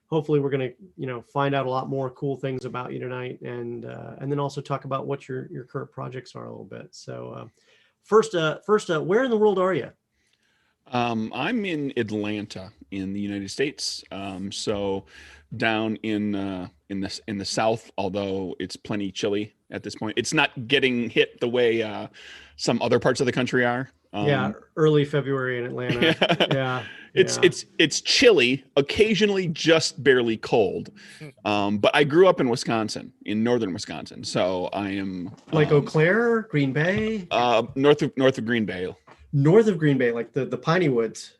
hopefully, we're going to find out a lot more cool things about you tonight, and then also talk about what your current projects are a little bit. So, first, where in the world are you? I'm in Atlanta in the United States. So down in the South, although it's plenty chilly at this point. It's not getting hit the way some other parts of the country are. Early February in Atlanta. Yeah. It's chilly, occasionally just barely cold. But I grew up in Wisconsin, in northern Wisconsin. So I am like Eau Claire, Green Bay? North of Green Bay. North of Green Bay, like the Piney Woods.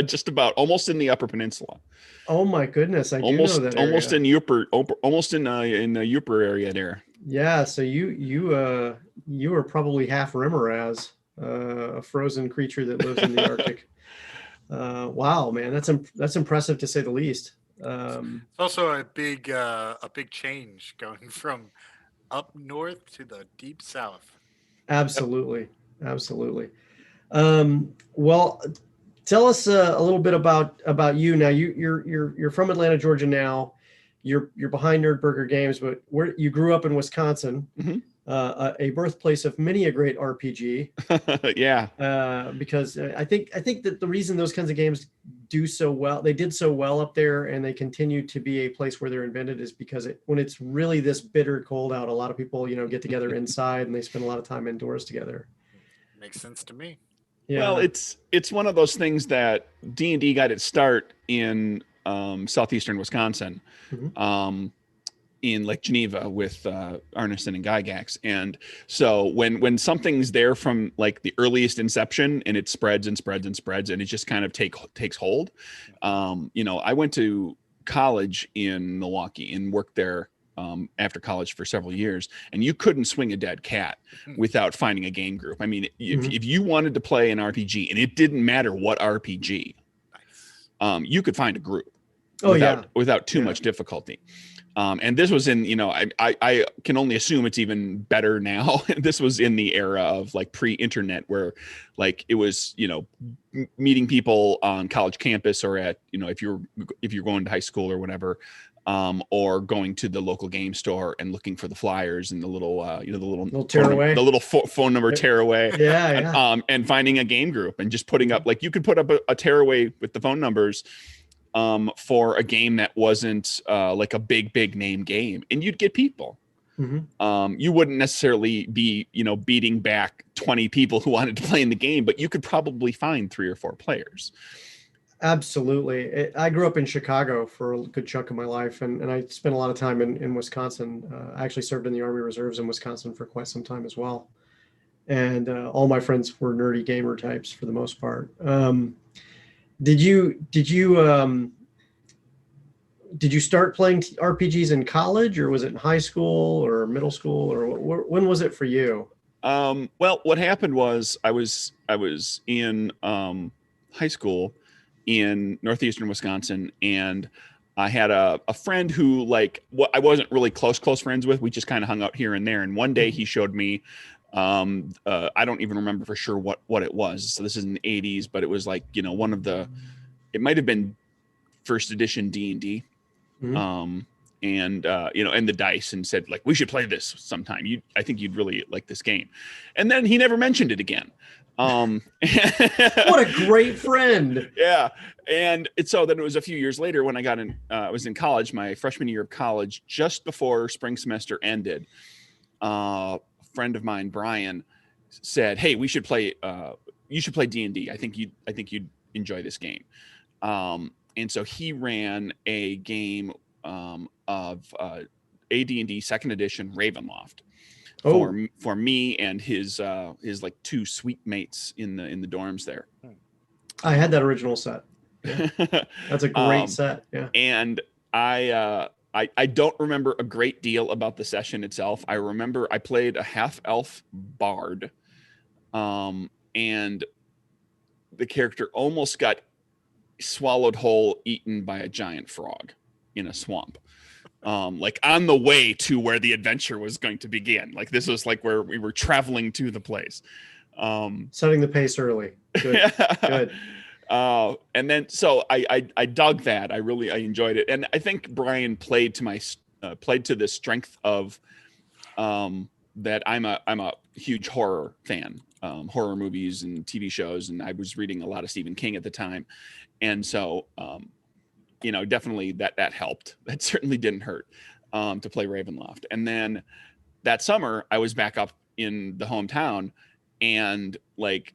Just about, almost in the Upper Peninsula. Oh my goodness, I do know that area. Almost in Yooper, almost in the Yooper area there. Yeah, so you are probably half Remoraz, a frozen creature that lives in the Arctic. Wow, man, that's impressive to say the least. It's also a big change going from up north to the deep south. Absolutely. Well, tell us a little bit about you now. You're from Atlanta, Georgia now. You're behind Nerdburger Games, but where you grew up in Wisconsin, a birthplace of many a great RPG. Yeah. Because I think that the reason those kinds of games did so well up there, and they continue to be a place where they're invented, is because when it's really this bitter cold out, a lot of people get together inside and they spend a lot of time indoors together. Makes sense to me. Yeah. Well, it's one of those things that D&D got its start in southeastern Wisconsin, in Lake Geneva with Arneson and Gygax. And so when something's there from like the earliest inception, and it spreads and spreads and spreads, and it just kind of takes hold. I went to college in Milwaukee and worked there after college for several years, and you couldn't swing a dead cat without finding a game group. I mean, if you wanted to play an RPG, and it didn't matter what RPG, you could find a group without too much difficulty. And this was in, I can only assume it's even better now. This was in the era of like pre-internet, where like it was, meeting people on college campus, or at, if you're going to high school or whatever, or going to the local game store and looking for the flyers and the little, tearaway, the little phone number tearaway, and finding a game group and just putting up, like, you could put up a tearaway with the phone numbers for a game that wasn't like a big name game, and you'd get people. You wouldn't necessarily be, beating back 20 people who wanted to play in the game, but you could probably find 3 or 4 players. Absolutely. I grew up in Chicago for a good chunk of my life, and I spent a lot of time in Wisconsin. I actually served in the Army Reserves in Wisconsin for quite some time as well. And all my friends were nerdy gamer types for the most part. Did you start playing RPGs in college, or was it in high school or middle school, or when was it for you? Well, what happened was I was in high school in northeastern Wisconsin, and I had a friend who, like, what I wasn't really close friends with. We just kind of hung out here and there. And one day he showed me, I don't even remember for sure what it was. So this is in the 80s, but it was like, one of it might've been first edition D&D. And the dice, and said, like, we should play this sometime. I think you'd really like this game. And then he never mentioned it again. What a great friend. Yeah. And so then it was a few years later when I was in college, my freshman year of college, just before spring semester ended. A friend of mine, Brian, said, hey, you should play D&D. I think you'd enjoy this game. And so he ran a game of AD&D second edition Ravenloft. for me and his like 2 suite mates in the dorms there. I had that original set. Yeah. That's a great set. Yeah. And I don't remember a great deal about the session itself. I remember I played a half-elf bard, and the character almost got swallowed whole, eaten by a giant frog in a swamp. Like on the way to where the adventure was going to begin. Like this was like where we were traveling to the place. Setting the pace early. Good. Good. And then so I dug that. I enjoyed it, and I think Brian played to the strength of that. I'm a huge horror fan, horror movies and TV shows, and I was reading a lot of Stephen King at the time, and so definitely that helped. That certainly didn't hurt to play Ravenloft. And then that summer I was back up in the hometown, and like.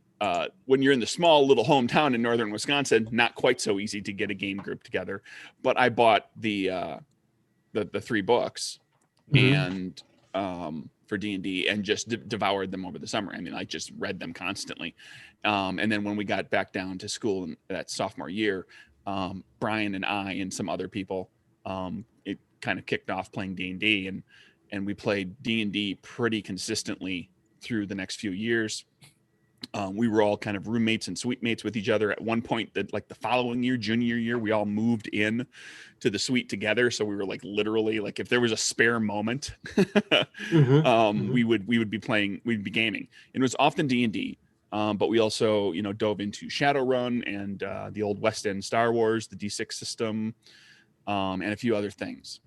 When you're in the small little hometown in northern Wisconsin, not quite so easy to get a game group together. But I bought the 3 books and for D&D and just devoured them over the summer. I mean, I just read them constantly. And then when we got back down to school in that sophomore year, Brian and I and some other people, it kind of kicked off playing D&D, and we played D&D pretty consistently through the next few years. We were all kind of roommates and suite mates with each other. At one point, that like the following year, junior year, we all moved in to the suite together. So we were like literally like if there was a spare moment, we would be playing, we'd be gaming. And it was often D&D, but we also dove into Shadowrun and the old West End Star Wars, the D6 system, and a few other things.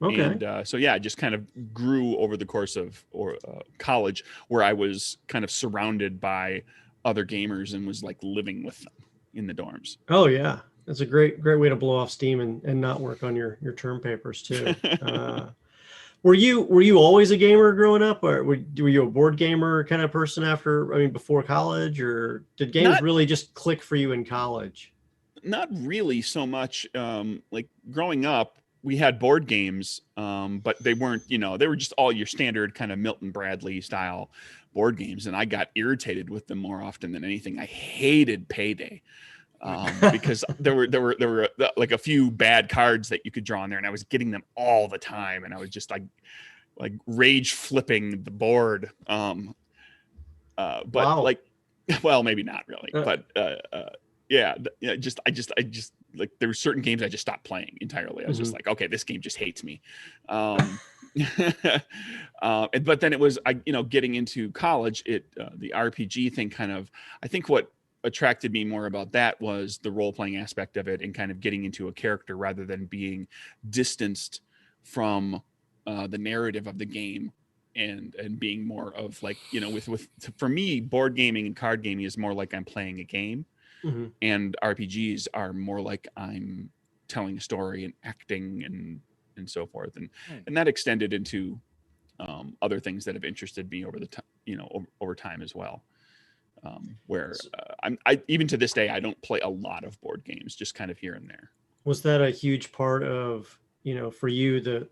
Okay. And so yeah, I just kind of grew over the course of college, where I was kind of surrounded by other gamers and was like living with them in the dorms. Oh yeah, that's a great way to blow off steam and not work on your term papers too. Were you always a gamer growing up, or were you a board gamer kind of person before college, or did games really just click for you in college? Not really so much. Like growing up, we had board games, but they weren't, they were just all your standard kind of Milton Bradley style board games. And I got irritated with them more often than anything. I hated Payday because there were like a few bad cards that you could draw in there, and I was getting them all the time. And I was just like rage flipping the board. But wow. well, maybe not really, but I just like there were certain games I just stopped playing entirely. I was just like, okay, this game just hates me. But then it was, getting into college, the RPG thing kind of, I think what attracted me more about that was the role-playing aspect of it and kind of getting into a character rather than being distanced from the narrative of the game and being more of like, for me, board gaming and card gaming is more like I'm playing a game. And RPGs are more like I'm telling a story and acting and so forth, and that extended into other things that have interested me over the time, over time as well. Where I even to this day I don't play a lot of board games, just kind of here and there. Was that a huge part of for you the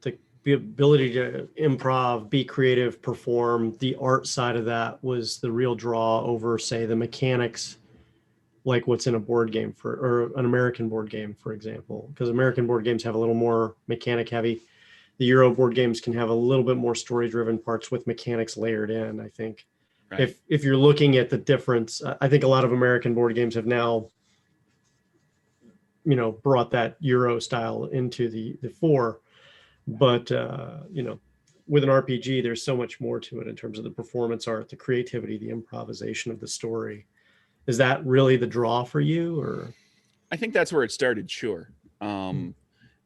ability to improv, be creative, perform? The art side of that was the real draw over, say, the mechanics, like what's in a board game or an American board game, for example, because American board games have a little more mechanic heavy. The Euro board games can have a little bit more story driven parts with mechanics layered in. I think right. If you're looking at the difference, I think a lot of American board games have now, brought that Euro style into the fore, but with an RPG, there's so much more to it in terms of the performance art, the creativity, the improvisation of the story. Is that really the draw for you, or? I think that's where it started. Sure. And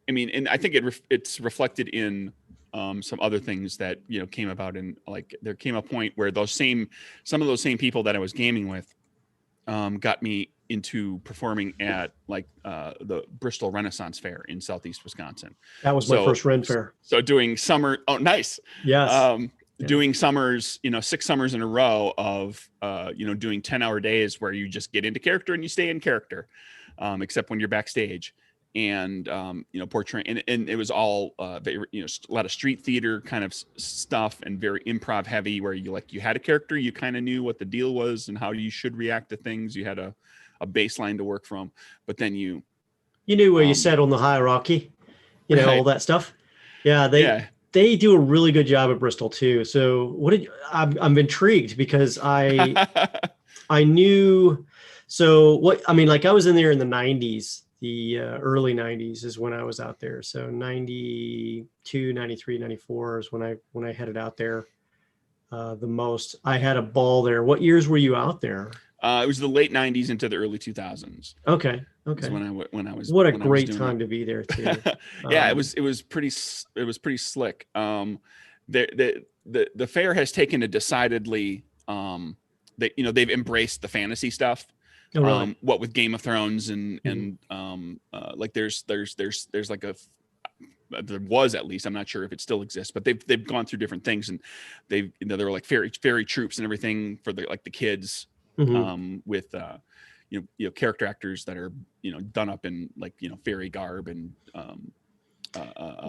I think it's reflected in some other things that came about. In like there came a point where some of those same people that I was gaming with got me into performing at like the Bristol Renaissance Fair in Southeast Wisconsin. That was my first Ren Fair. So doing summer. Oh, nice. Yes. Doing summers, 6 summers in a row of, doing 10-hour days where you just get into character and you stay in character, except when you're backstage. and portraying, and it was all very, a lot of street theater kind of stuff, and very improv heavy, where you had a character, you kind of knew what the deal was and how you should react to things. You had a baseline to work from, but then you knew where you sat on the hierarchy, right. all that stuff. Yeah, they do a really good job at Bristol too. So I'm intrigued, because I knew, so what, I mean, like I was in there in the 90s, the early 90s is when I was out there. So 92, 93, 94 is when I headed out there the most. I had a ball there. What years were you out there? It was the late 90s into the early 2000s. Okay. When I was. What a great time to be there too. Yeah, it was pretty slick. The fair has taken a decidely they've embraced the fantasy stuff. Oh, really? What with Game of Thrones and like there's like there was, at least, I'm not sure if it still exists, but they've gone through different things, and there were like fairy troops and everything for the kids, with character actors that are done up in fairy garb and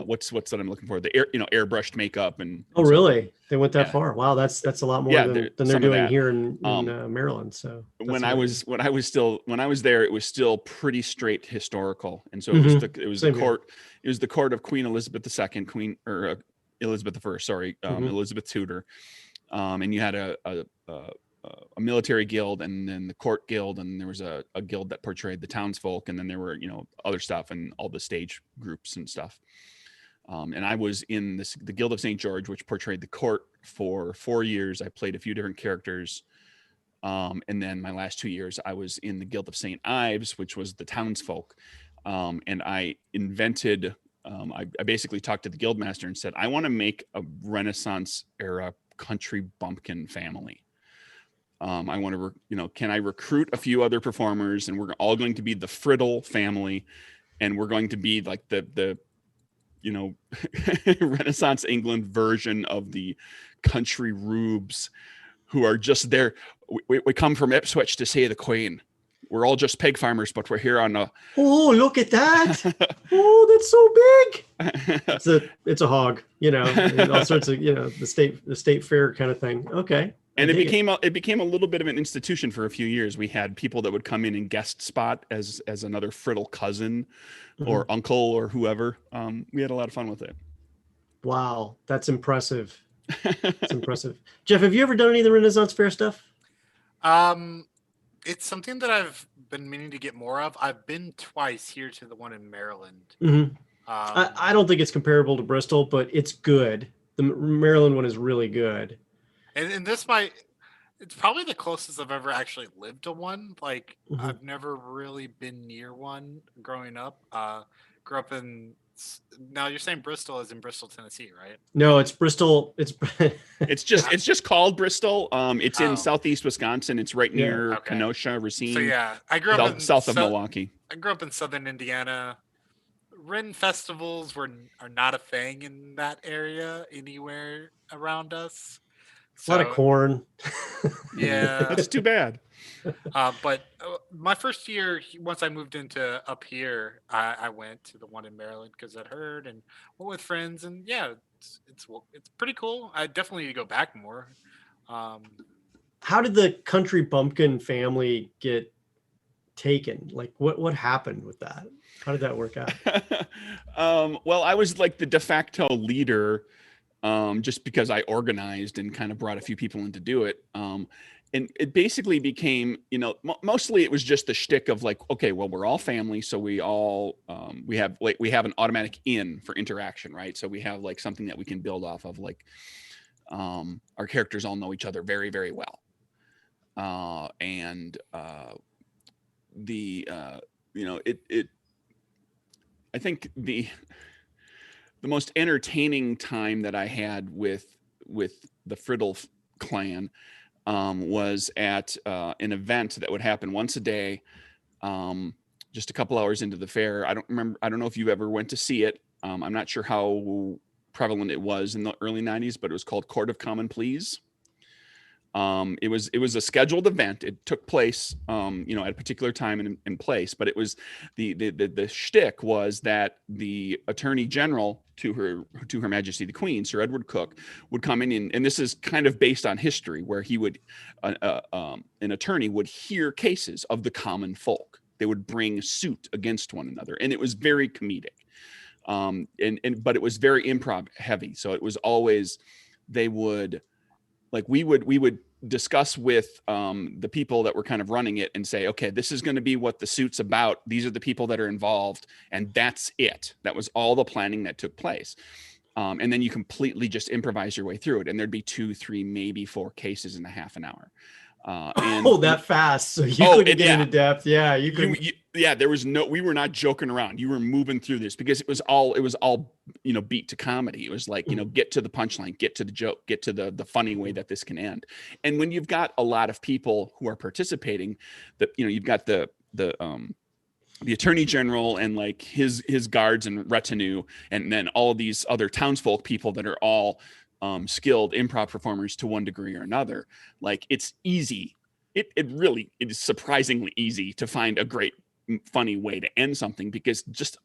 what's that I'm looking for, the airbrushed makeup and really, they went that far? Wow, that's a lot more than they're doing here in Maryland. So when I was there, it was still pretty straight historical, and so it was the court of Queen Elizabeth II, Elizabeth I, sorry, Elizabeth Tudor, and you had a military guild, and then the court guild, and there was a guild that portrayed the townsfolk, and then there were other stuff and all the stage groups and stuff. And I was in the Guild of St. George, which portrayed the court for 4 years. I played a few different characters, and then my last 2 years I was in the Guild of St. Ives, which was the townsfolk. And I invented, I basically talked to the guildmaster and said, I want to make a Renaissance era country bumpkin family. I want to, can I recruit a few other performers, and we're all going to be the Friddle family, and we're going to be like the Renaissance England version of the country rubes, who are just there. We come from Ipswich to see the Queen. We're all just pig farmers, but we're here on a. Oh, look at that! Oh, that's so big. It's a hog, and all sorts of the state fair kind of thing. Okay. And it became a little bit of an institution for a few years. We had people that would come in and guest spot as another Friddle cousin or uncle or whoever. We had a lot of fun with it. Wow, that's impressive. That's impressive. Jeff, have you ever done any of the Renaissance Fair stuff? It's something that I've been meaning to get more of. I've been twice here to the one in Maryland. I don't think it's comparable to Bristol, but it's good. The Maryland one is really good. And it's probably the closest I've ever actually lived to one. Like, I've never really been near one growing up. Grew up now you're saying Bristol is in Bristol, Tennessee, right? No, it's Bristol. It's just called Bristol. It's in southeast Wisconsin. It's right near Kenosha, Racine. So yeah, I grew up south of Milwaukee. I grew up in southern Indiana. Ren festivals are not a thing in that area anywhere around us. A lot of corn. Yeah. That's too bad. But my first year, once I moved into up here, I went to the one in Maryland because I'd heard and went with friends. And yeah, it's pretty cool. I definitely need to go back more. How did the country bumpkin family get taken? Like what happened with that? How did that work out? Well, I was like the de facto leader, just because I organized and kind of brought a few people in to do it. And it basically became, mostly it was just the shtick of like, okay, well, we're all family. So we all, we have an automatic in for interaction, right? So we have like something that we can build off of, like, our characters all know each other very, very well. I think the most entertaining time that I had with the Friddle clan was at an event that would happen once a day, just a couple hours into the fair. I don't know if you ever went to see it. I'm not sure how prevalent it was in the early 90s, but it was called Court of Common Pleas. It was a scheduled event. It took place, you know, at a particular time and place. But it was the shtick was that the Attorney General to Her Majesty the Queen, Sir Edward Cook, would come in, and this is kind of based on history, where he would an attorney would hear cases of the common folk. They would bring suit against one another, and it was very comedic. But it was very improv heavy. So it was always, they would, like, we would discuss with the people that were kind of running it and say, okay, this is going to be what the suit's about. These are the people that are involved. And that's it. That was all the planning that took place. And then you completely just improvise your way through it. And there'd be 2, 3, maybe 4 cases in a half an hour. That fast. So you couldn't get into depth. Yeah. You could. There was we were not joking around. You were moving through this because it was all, you know, beat to comedy. It was like, you know, get to the punchline, get to the joke, get to the funny way that this can end. And when you've got a lot of people who are participating, that, you know, you've got the Attorney General and like his guards and retinue, and then all of these other townsfolk people that are all skilled improv performers to one degree or another. Like, it's easy. It is surprisingly easy to find a great funny way to end something, because just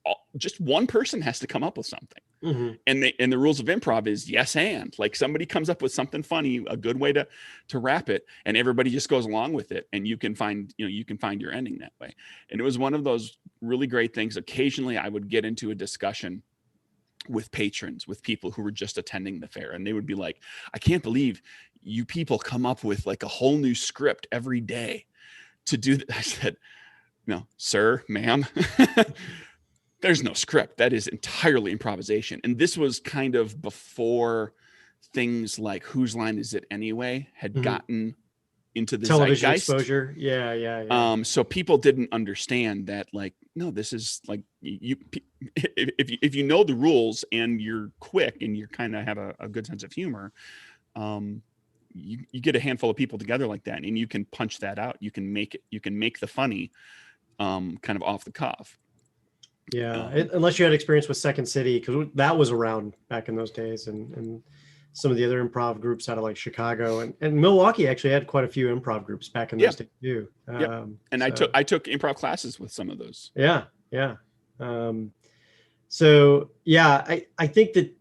one person has to come up with something. And the rules of improv is yes and, like, somebody comes up with something funny, a good way to wrap it, and everybody just goes along with it, and you can find your ending that way. And it was one of those really great things. Occasionally I would get into a discussion with patrons, with people who were just attending the fair, and they would be like, I can't believe you people come up with like a whole new script every day to do that. I said, no, sir, ma'am, there's no script. That is entirely improvisation. And this was kind of before things like Whose Line Is It Anyway had gotten into the television zeitgeist. Exposure. Yeah. So people didn't understand that, like, no, this is like, if you know the rules and you're quick and you kind of have a good sense of humor, you get a handful of people together like that, and you can punch that out. You can make the funny kind of off the cuff. Yeah. Unless you had experience with Second City, because that was around back in those days, and some of the other improv groups out of like Chicago and Milwaukee actually had quite a few improv groups back in those days too. And I took improv classes with some of those. Yeah. So yeah, I think that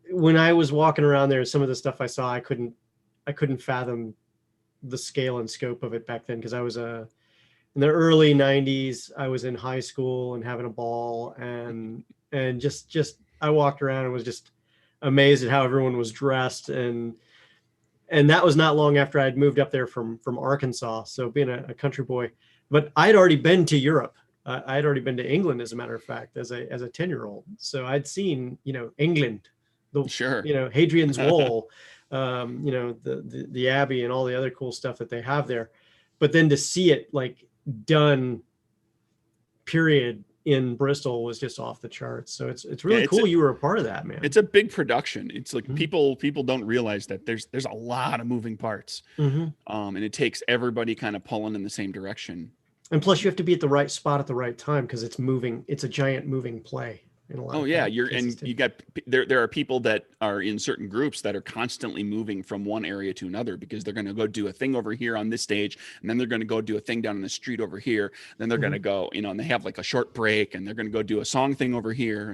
when I was walking around there, some of the stuff I saw, I couldn't fathom the scale and scope of it back then, because I was in the early 90s. I was in high school and having a ball, and just I walked around and was just amazed at how everyone was dressed, and that was not long after I'd moved up there from Arkansas. So being a country boy, but I'd already been to Europe. I'd already been to England, as a matter of fact, as a 10-year-old. So I'd seen, you know, England, you know, Hadrian's Wall, you know, the Abbey and all the other cool stuff that they have there. But then to see it like done, period, in Bristol was just off the charts. So it's really cool you were a part of that, man. It's a big production. It's like people don't realize that there's a lot of moving parts, and it takes everybody kind of pulling in the same direction. And plus, you have to be at the right spot at the right time, because it's moving. It's a giant moving play. In a lot of you got there are people that are in certain groups that are constantly moving from one area to another, because they're going to go do a thing over here on this stage, and then they're going to go do a thing down in the street over here. Then they're going to go, you know, and they have like a short break, and they're going to go do a song thing over here.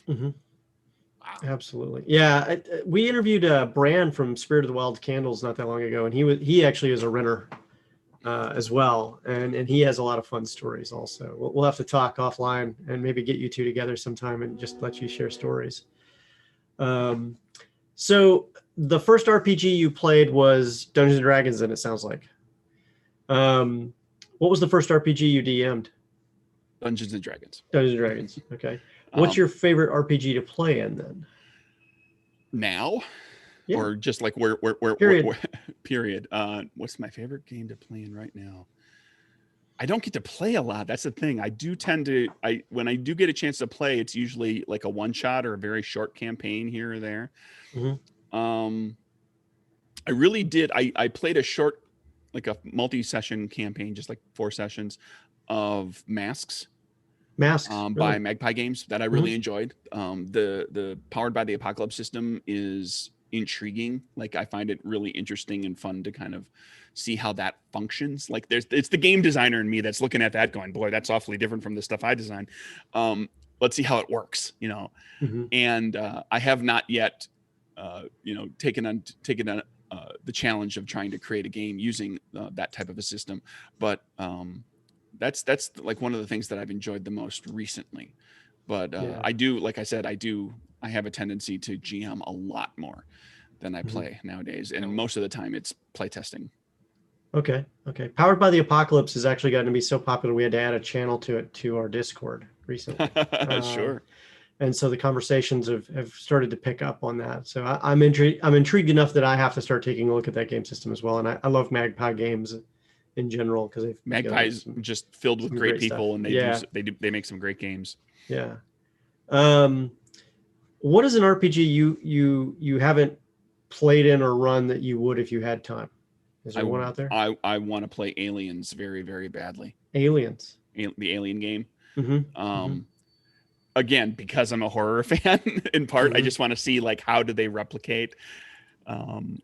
And Absolutely, yeah. We interviewed Bran from Spirit of the Wild Candles not that long ago, and he actually is a renter as well, and he has a lot of fun stories also. We'll have to talk offline and maybe get you two together sometime and just let you share stories. So the first RPG you played was Dungeons and Dragons, then, it sounds like. What was the first RPG you DM'd? Dungeons and Dragons. Dungeons and Dragons. Okay. What's your favorite RPG to play in then? Now? Yeah. Or just like where period. What's my favorite game to play in right now? I don't get to play a lot. That's the thing. I do tend to, when I do get a chance to play, it's usually like a one shot or a very short campaign here or there. I really did. I played a short, like a multi-session campaign, just like 4 sessions of Masks. By Magpie Games, that I really enjoyed. The Powered by the Apocalypse system is intriguing. Like I find it really interesting and fun to kind of see how that functions. Like it's the game designer in me that's looking at that going, boy, that's awfully different from the stuff I design. Let's see how it works, you know. And I have not yet taken on the challenge of trying to create a game using that type of a system, but that's like one of the things that I've enjoyed the most recently. But I do, like I said, I have a tendency to GM a lot more than I play nowadays, and most of the time it's playtesting. Okay. Powered by the Apocalypse has actually gotten to be so popular we had to add a channel to it to our Discord recently. Sure. And so the conversations have started to pick up on that. So I'm intrigued enough that I have to start taking a look at that game system as well. And I love Magpie games in general because Magpie's just filled with great people, and they make some great games. Yeah. What is an RPG you haven't played in or run that you would if you had time? Is there one out there? I want to play Aliens very, very badly. Aliens. The Alien game. Again, because I'm a horror fan, in part, I just want to see like how do they replicate the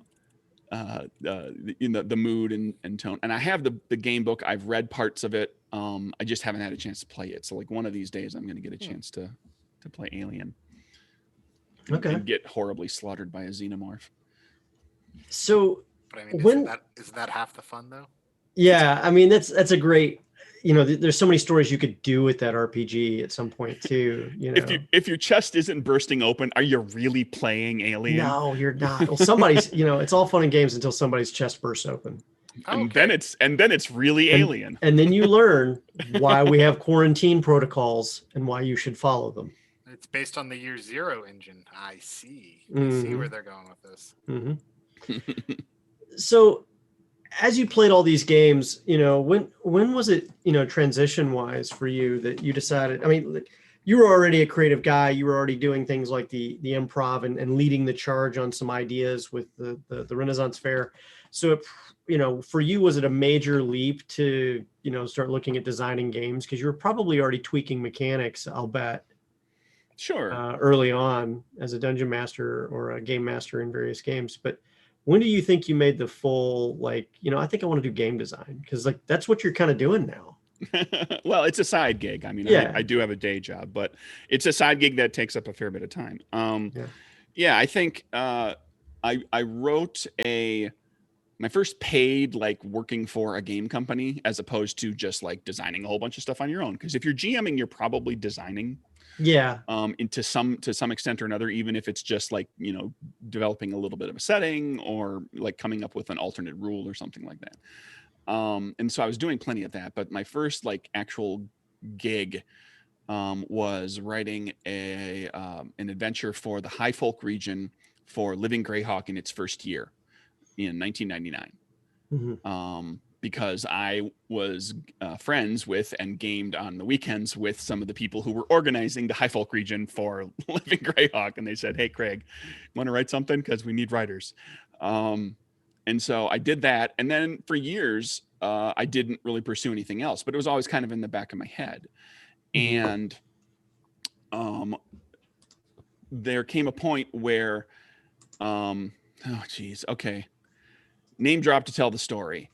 mood and tone. And I have the game book. I've read parts of it. I just haven't had a chance to play it. So like one of these days I'm going to get a chance to play Alien. And get horribly slaughtered by a xenomorph. So, but I mean, isn't that half the fun though? Yeah, I mean that's a great. There's so many stories you could do with that RPG at some point too. If your chest isn't bursting open, are you really playing Alien? No, you're not. Well, somebody's. It's all fun and games until somebody's chest bursts open. And then it's really Alien. And then you learn why we have quarantine protocols and why you should follow them. It's based on the Year Zero engine. I see. I see where they're going with this. So, as you played all these games, when was it, transition wise for you that you decided? I mean, you were already a creative guy. You were already doing things like the improv and leading the charge on some ideas with the Renaissance Fair. So, for you, was it a major leap to start looking at designing games because you were probably already tweaking mechanics? I'll bet. Sure. Early on as a dungeon master or a game master in various games. But when do you think you made the full, I think I want to do game design? Because that's what you're kind of doing now. Well, it's a side gig. I mean, I do have a day job, but it's a side gig that takes up a fair bit of time. I think I wrote my first paid working for a game company as opposed to just designing a whole bunch of stuff on your own. Because if you're GMing, you're probably designing. To some extent or another, even if it's just developing a little bit of a setting or coming up with an alternate rule or something like that. And so I was doing plenty of that, but my first actual gig was writing an adventure for the High Folk region for Living Greyhawk in its first year in 1999. Because I was friends with and gamed on the weekends with some of the people who were organizing the High Folk region for Living Greyhawk. And they said, hey, Craig, want to write something? Because we need writers. And so I did that. And then for years, I didn't really pursue anything else, but it was always kind of in the back of my head. And there came a point where, name drop to tell the story.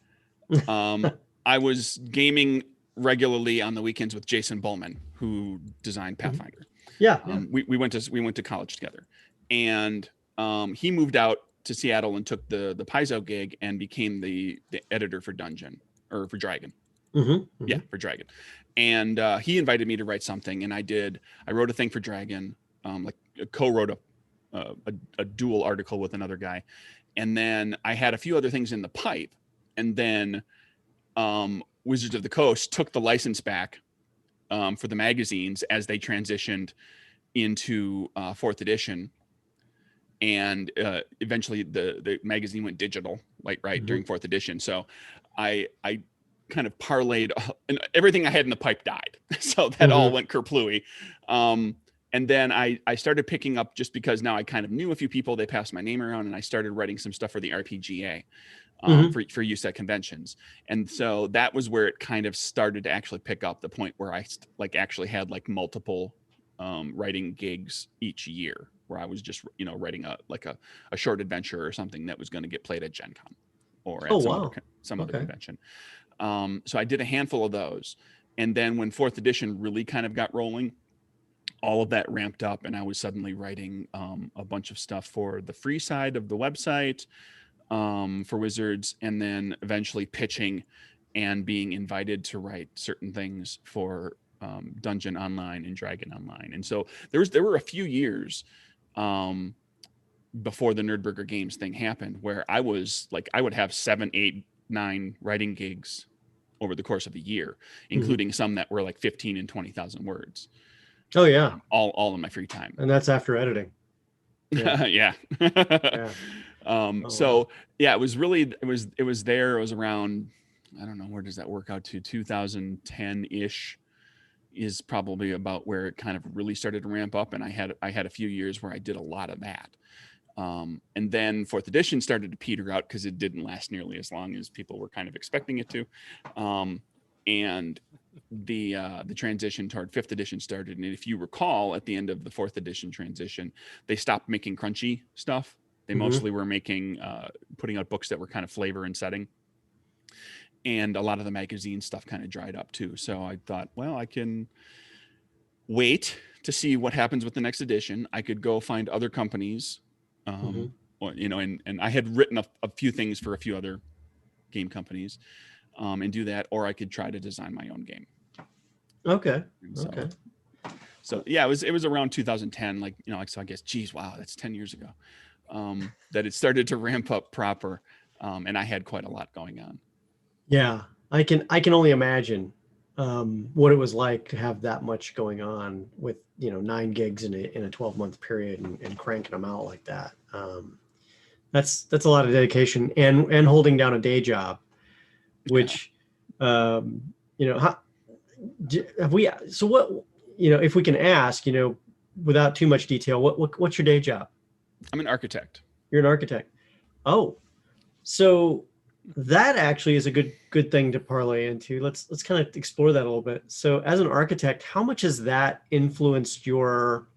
I was gaming regularly on the weekends with Jason Bowman, who designed Pathfinder. We went to college together, and he moved out to Seattle and took the Paizo gig and became the editor for Dragon. For Dragon. And he invited me to write something, and I did. I wrote a thing for Dragon, co-wrote a dual article with another guy, and then I had a few other things in the pipe. And then Wizards of the Coast took the license back for the magazines as they transitioned into 4th edition. And eventually the magazine went digital, during 4th edition. So I kind of parlayed, and everything I had in the pipe died. So that all went kerplooey. And then I started picking up, just because now I kind of knew a few people, they passed my name around, and I started writing some stuff for the RPGA. For use at conventions. And so that was where it kind of started to actually pick up, the point where I actually had multiple writing gigs each year. where I was just, writing a short adventure or something that was going to get played at Gen Con or at some other convention. So I did a handful of those. And then when 4th edition really kind of got rolling, all of that ramped up, and I was suddenly writing a bunch of stuff for the free side of the website, for Wizards, and then eventually pitching and being invited to write certain things for Dungeon Online and Dragon Online. And so there were a few years before the Nerdburger Games thing happened where I would have 7, 8, 9 writing gigs over the course of a year, including some that were like 15 and 20,000 words. Oh yeah. All in my free time. And that's after editing. Yeah. yeah. So yeah, it was around, I don't know, where does that work out to? 2010-ish is probably about where it kind of really started to ramp up. And I had a few years where I did a lot of that. And then 4th edition started to peter out because it didn't last nearly as long as people were kind of expecting it to. And the transition toward 5th edition started. And if you recall, at the end of the 4th edition transition, they stopped making crunchy stuff. They mostly were putting out books that were kind of flavor and setting. And a lot of the magazine stuff kind of dried up too. So I thought, well, I can wait to see what happens with the next edition. I could go find other companies, or, and I had written a few things for a few other game companies, and do that, or I could try to design my own game. Okay. So yeah, it was around 2010, so I guess, geez, wow, that's 10 years ago, that it started to ramp up proper. And I had quite a lot going on. Yeah, I can only imagine what it was like to have that much going on with 9 gigs in a 12-month period and cranking them out like that. That's a lot of dedication and holding down a day job, which have we? So what if we can ask, without too much detail, what's your day job? I'm an architect. You're an architect. Oh, so that actually is a good thing to parlay into. Let's kind of explore that a little bit. So as an architect, how much has that influenced your,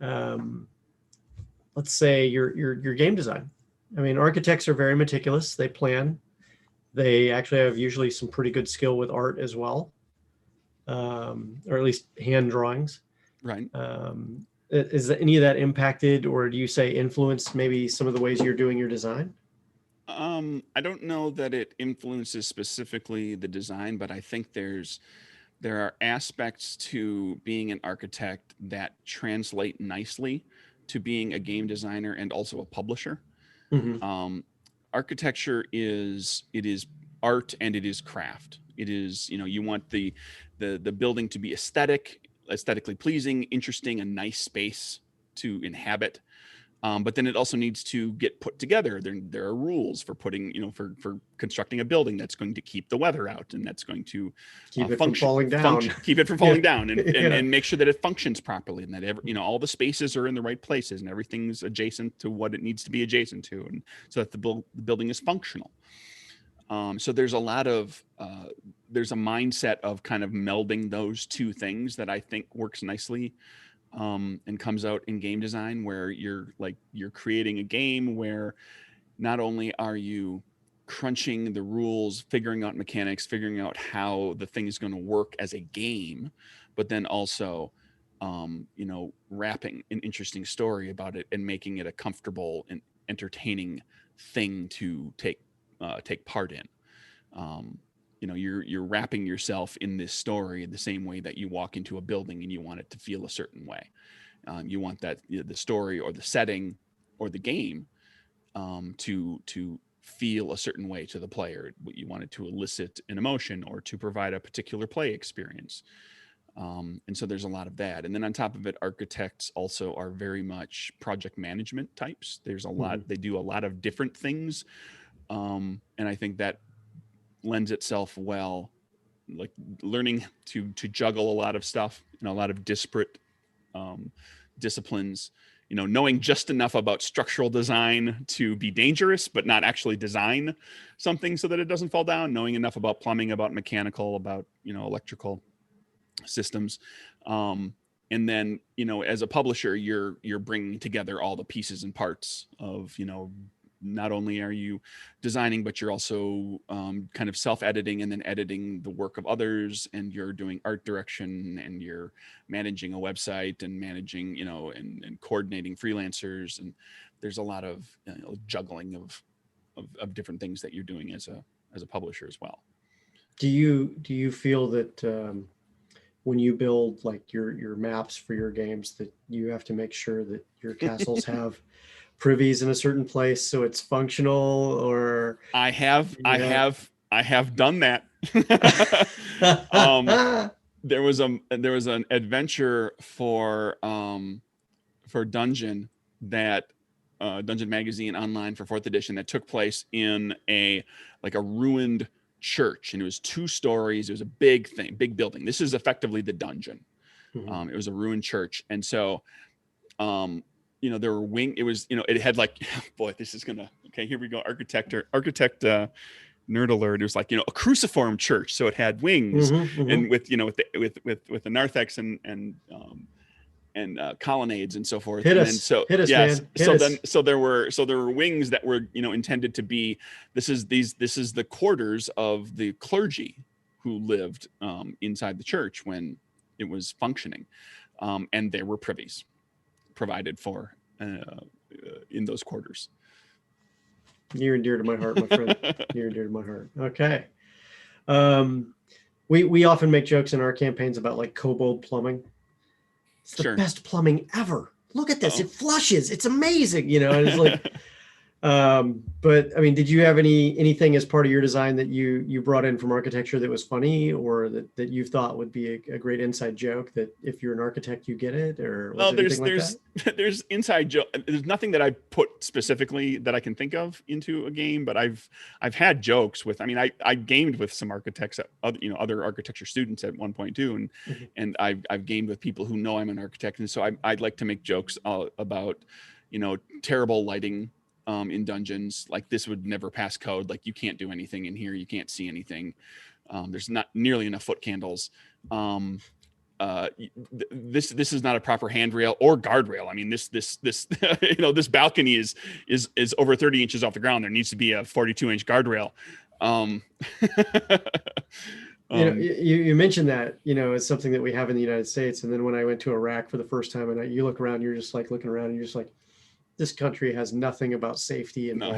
let's say your game design? I mean, architects are very meticulous. They plan. They actually have usually some pretty good skill with art as well, or at least hand drawings. Right. Is any of that impacted, or do you say influenced maybe some of the ways you're doing your design? I don't know that it influences specifically the design, but I think there are aspects to being an architect that translate nicely to being a game designer and also a publisher. Architecture is art and it is craft. It is, you want the building to be aesthetically pleasing, interesting, a nice space to inhabit. But then it also needs to get put together. There are rules for putting, for constructing a building that's going to keep the weather out and that's going to keep it from falling down, keep it from falling down, and make sure that it functions properly and that all the spaces are in the right places and everything's adjacent to what it needs to be adjacent to, and so that the building is functional. So there's a lot of there's a mindset of kind of melding those two things that I think works nicely. And comes out in game design, where you're creating a game where not only are you crunching the rules, figuring out mechanics, figuring out how the thing is going to work as a game, but then also, wrapping an interesting story about it and making it a comfortable and entertaining thing to take part in. You're wrapping yourself in this story the same way that you walk into a building and you want it to feel a certain way. You want that the story or the setting or the game to feel a certain way to the player. You want it to elicit an emotion or to provide a particular play experience. And so there's a lot of that. And then on top of it, architects also are very much project management types. There's a lot, they do a lot of different things. And I think that lends itself well, like learning to juggle a lot of stuff and a lot of disparate disciplines, knowing just enough about structural design to be dangerous, but not actually design something so that it doesn't fall down, knowing enough about plumbing, about mechanical, about, electrical systems, and then, as a publisher, you're bringing together all the pieces and parts of, not only are you designing, but you're also kind of self-editing and then editing the work of others, and you're doing art direction, and you're managing a website and managing, and coordinating freelancers. And there's a lot of juggling of different things that you're doing as a publisher as well. Do you feel that when you build like your maps for your games, that you have to make sure that your castles have privies in a certain place so it's functional? Or I have done that. There was an adventure for Dungeon that Dungeon Magazine online for 4th edition that took place in a ruined church, and it was 2 stories. It was a big building. This is effectively the dungeon. Mhm. It was a ruined church, and so there were it was, it had boy, this is gonna, okay, here we go. Architect nerd alert. It was like, a cruciform church, so it had wings, and with the narthex and colonnades and so forth. Hit and us, then, hit us, yes, man. Hit us. so there were wings that were intended to be, this is the quarters of the clergy who lived inside the church when it was functioning, and there were privies provided for in those quarters. Near and dear to my heart, my friend. Near and dear to my heart. Okay. We often make jokes in our campaigns about like kobold plumbing. It's the best plumbing ever. Look at this. It flushes. It's amazing. And it's like, but I mean, did you have anything as part of your design that you brought in from architecture that was funny, or that you thought would be a great inside joke that if you're an architect, you get it? Or was there's inside joke. There's nothing that I put specifically that I can think of into a game, but I've had jokes with, I gamed with some architects, other architecture students at one point too. And I've gamed with people who know I'm an architect. And so I'd like to make jokes about, terrible lighting in dungeons. Like, this would never pass code. Like, you can't do anything in here. You can't see anything. There's not nearly enough foot candles. This is not a proper handrail or guardrail. I mean, this this balcony is over 30 inches off the ground. There needs to be a 42-inch guardrail. You mentioned that, it's something that we have in the United States. And then when I went to Iraq for the first time, and you look around, you're just like looking around and you're just like, this country has nothing about safety and no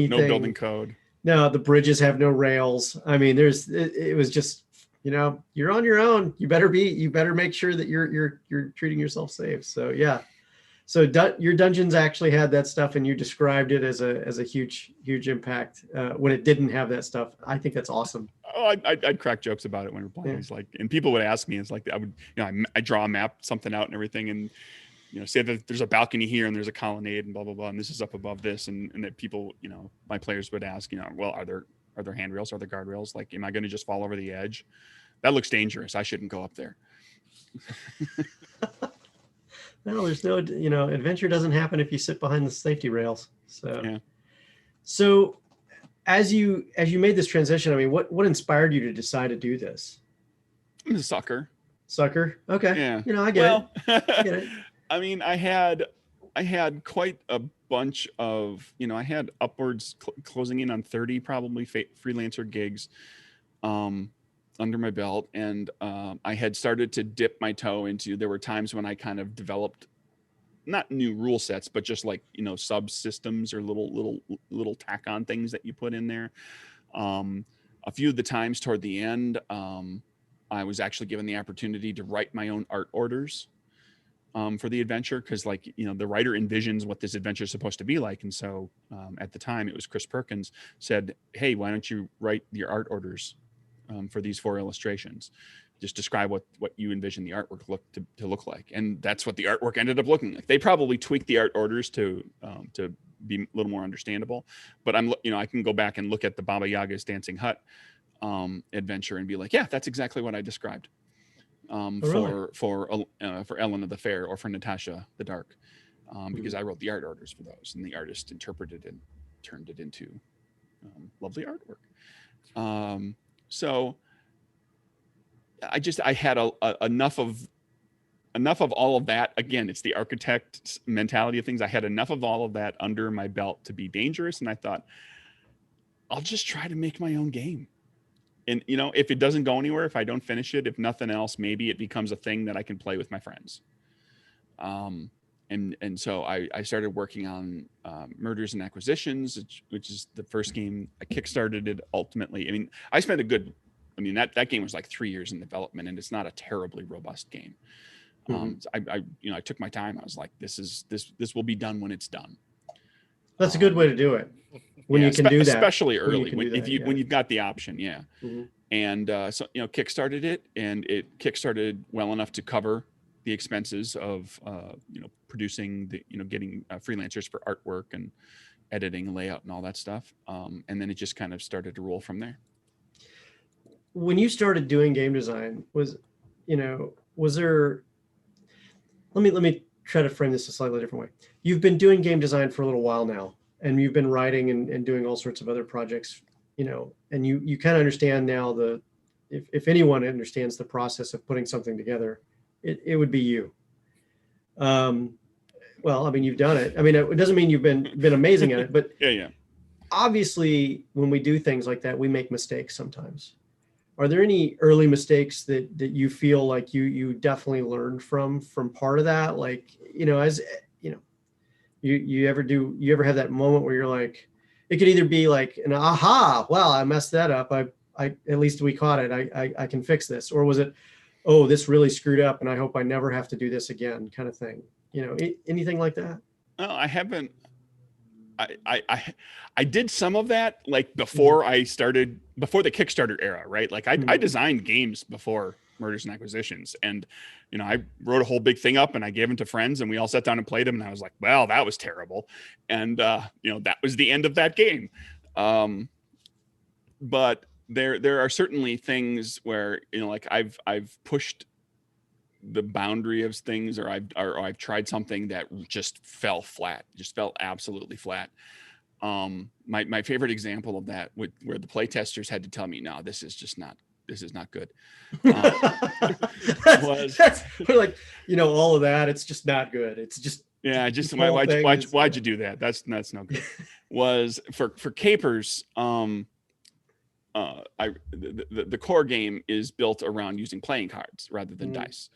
building code. No, the bridges have no rails. I mean, it was just, you're on your own. You better make sure that you're treating yourself safe. So yeah. So your dungeons actually had that stuff, and you described it as a huge impact when it didn't have that stuff. I think that's awesome. Oh, I'd crack jokes about it when we're playing. Yeah. It's like, and people would ask me, it's like, I would, I draw a map, something out and everything, and say that there's a balcony here and there's a colonnade and blah blah blah, and this is up above this, and that people, my players would ask, well, are there handrails? Are there guardrails? Like, am I going to just fall over the edge? That looks dangerous. I shouldn't go up there. No, there's no, adventure doesn't happen if you sit behind the safety rails. So, yeah. So as you made this transition, I mean, what inspired you to decide to do this? I'm a sucker. Sucker. Okay. Yeah. I get it. I get it. I mean, I had quite a bunch of, I had upwards closing in on 30 probably freelancer gigs under my belt. And I had started to dip my toe into, there were times when I kind of developed not new rule sets, but just like, subsystems or little tack on things that you put in there. A few of the times toward the end, I was actually given the opportunity to write my own art orders for the adventure, because the writer envisions what this adventure is supposed to be like. And so at the time, it was Chris Perkins said, hey, why don't you write your art orders for these 4 illustrations? Just describe what you envision the artwork to look like. And that's what the artwork ended up looking like. They probably tweaked the art orders to be a little more understandable, but I can go back and look at the Baba Yaga's Dancing Hut adventure and be like, yeah, that's exactly what I described. For Ellen of the Fair, or for Natasha the Dark, because I wrote the art orders for those, and the artist interpreted and turned it into lovely artwork. So I had enough of all of that. Again, it's the architect mentality of things. I had enough of all of that under my belt to be dangerous. And I thought, I'll just try to make my own game. And, you know, if it doesn't go anywhere, if I don't finish it, if nothing else, maybe it becomes a thing that I can play with my friends. And so I started working on Murders and Acquisitions, which is the first game. I kickstarted it ultimately. I mean, I spent that game was like 3 years in development, and it's not a terribly robust game. So I took my time. I was like, this will be done when it's done. That's a good way to do it. When you can do that, especially early, when you've got the option. Yeah. Mm-hmm. And so, you know, kickstarted it, and it kickstarted well enough to cover the expenses of, you know, producing getting freelancers for artwork and editing, layout, and all that stuff. And then it just kind of started to roll from there. When you started doing game design, was there, let me try to frame this a slightly different way. You've been doing game design for a little while now, and you've been writing and doing all sorts of other projects, you know, and you kind of understand now if anyone understands the process of putting something together, it would be you. Well, I mean, you've done it. I mean, it doesn't mean you've been amazing at it, but yeah. Obviously when we do things like that, we make mistakes sometimes. Are there any early mistakes that you feel like you definitely learned from part of that? Like, you know, as you know, you ever have that moment where you're like, it could either be like an aha, well, I messed that up. I at least we caught it. I can fix this. Or was it, oh, this really screwed up and I hope I never have to do this again, kind of thing? You know, anything like that? No, I haven't. I did some of that like before I started, before the Kickstarter era, right? Like I designed games before Murders and Acquisitions, and you know, I wrote a whole big thing up and I gave them to friends and we all sat down and played them, and I was like, well, that was terrible. And you know, that was the end of that game. But there are certainly things where, you know, like I've pushed the boundary of things, or I've tried something that just fell flat, just fell absolutely flat. My favorite example of that where the play testers had to tell me, no, this is not good. Was we're like, you know, all of that, it's just not good. It's just, yeah, just why'd you do that? That's no good. Was for Capers, the core game is built around using playing cards rather than dice,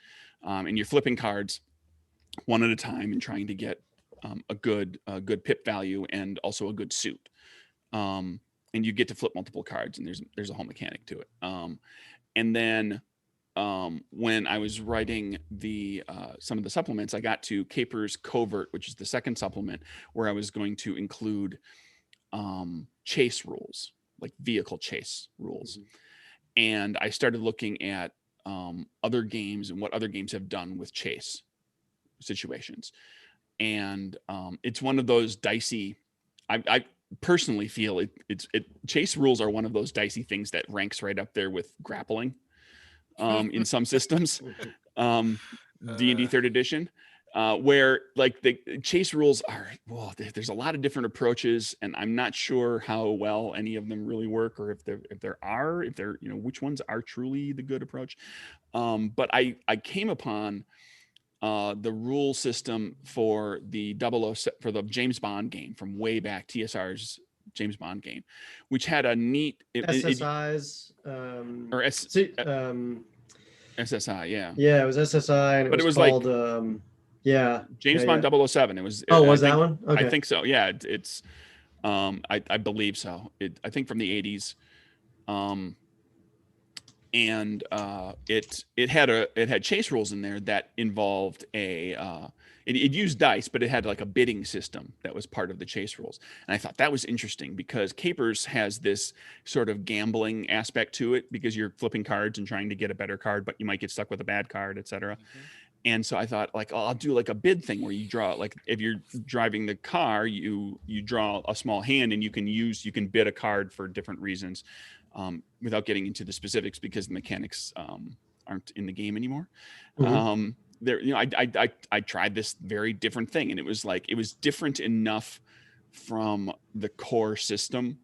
and you're flipping cards one at a time and trying to get a good pip value and also a good suit, and you get to flip multiple cards, and there's a whole mechanic to it. And then when I was writing some of the supplements, I got to Capers Covert, which is the second supplement, where I was going to include chase rules, like vehicle chase rules. And I started looking at other games and what other games have done with chase situations. And it's one of those dicey, I personally feel chase rules are one of those dicey things that ranks right up there with grappling in some systems. D&D third edition, where like the chase rules are, well, there's a lot of different approaches, and I'm not sure how well any of them really work, or if they're you know, which ones are truly the good approach. But I came upon the rule system for the for the James Bond game from way back, TSR's James Bond game, which had a neat SSI's SSI, yeah. Yeah, it was SSI, and it was called James Bond 007. It was. Oh, was that one? Okay. I think so. Yeah, it's. I believe so. I think from the 80s. And it had chase rules in there that involved it used dice, but it had like a bidding system that was part of the chase rules. And I thought that was interesting because Capers has this sort of gambling aspect to it, because you're flipping cards and trying to get a better card, but you might get stuck with a bad card, etc. And so I thought, like, I'll do like a bid thing where you draw, like if you're driving the car, you draw a small hand, and you can bid a card for different reasons, without getting into the specifics, because the mechanics aren't in the game anymore. There, you know, I tried this very different thing, and it was different enough from the core system,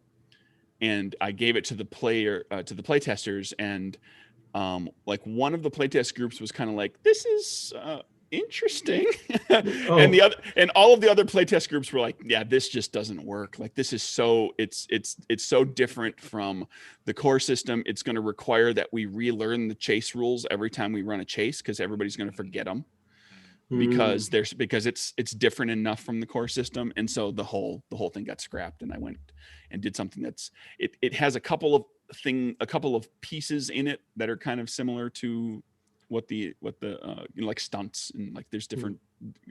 and I gave it to the play testers, and like one of the playtest groups was kind of like, this is interesting. Oh. and all of the other playtest groups were like, yeah, this just doesn't work. Like, this is so, it's so different from the core system. It's going to require that we relearn the chase rules every time we run a chase, because everybody's going to forget them. Because it's different enough from the core system, and so the whole thing got scrapped, and I went and did something that's it has a couple of pieces in it that are kind of similar to what the like stunts, and like there's different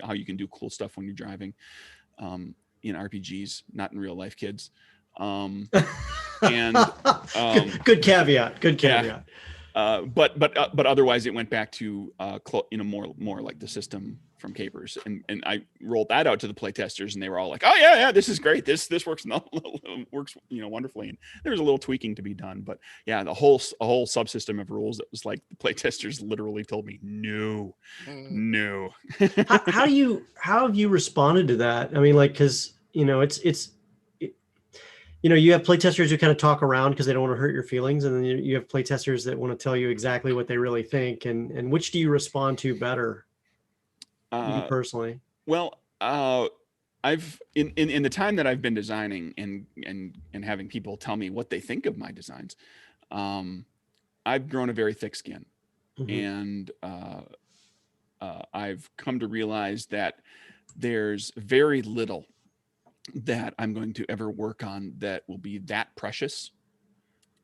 how you can do cool stuff when you're driving in RPGs, not in real life, kids. And good caveat. Yeah. But otherwise it went back to more like the system from Capers, and I rolled that out to the playtesters, and they were all like, oh yeah, this is great, this works wonderfully. And there was a little tweaking to be done, but yeah, a whole subsystem of rules that was like the playtesters literally told me no. How have you responded to that? I mean, like, because you have playtesters who kind of talk around because they don't want to hurt your feelings, and then you have playtesters that want to tell you exactly what they really think. And which do you respond to better, you personally? Well, I've in the time that I've been designing and having people tell me what they think of my designs, I've grown a very thick skin, and I've come to realize that there's very little that I'm going to ever work on that will be that precious,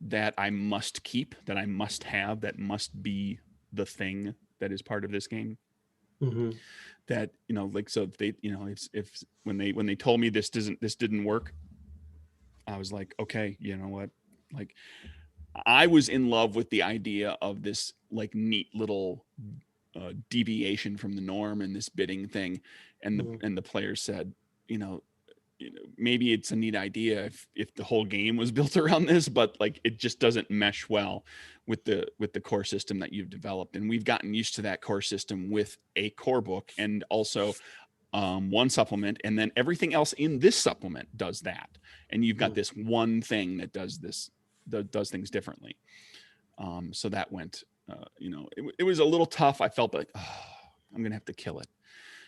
that I must keep, that I must have, that must be the thing that is part of this game. That, like, so they, if when they told me this didn't work, I was like, okay, you know what? Like, I was in love with the idea of this like neat little deviation from the norm and this bidding thing. And the players said, maybe it's a neat idea if the whole game was built around this, but like it just doesn't mesh well with the core system that you've developed. And we've gotten used to that core system with a core book and also one supplement, and then everything else in this supplement does that. And you've got this one thing that does things differently. So that went, it was a little tough. I felt like, I'm gonna have to kill it.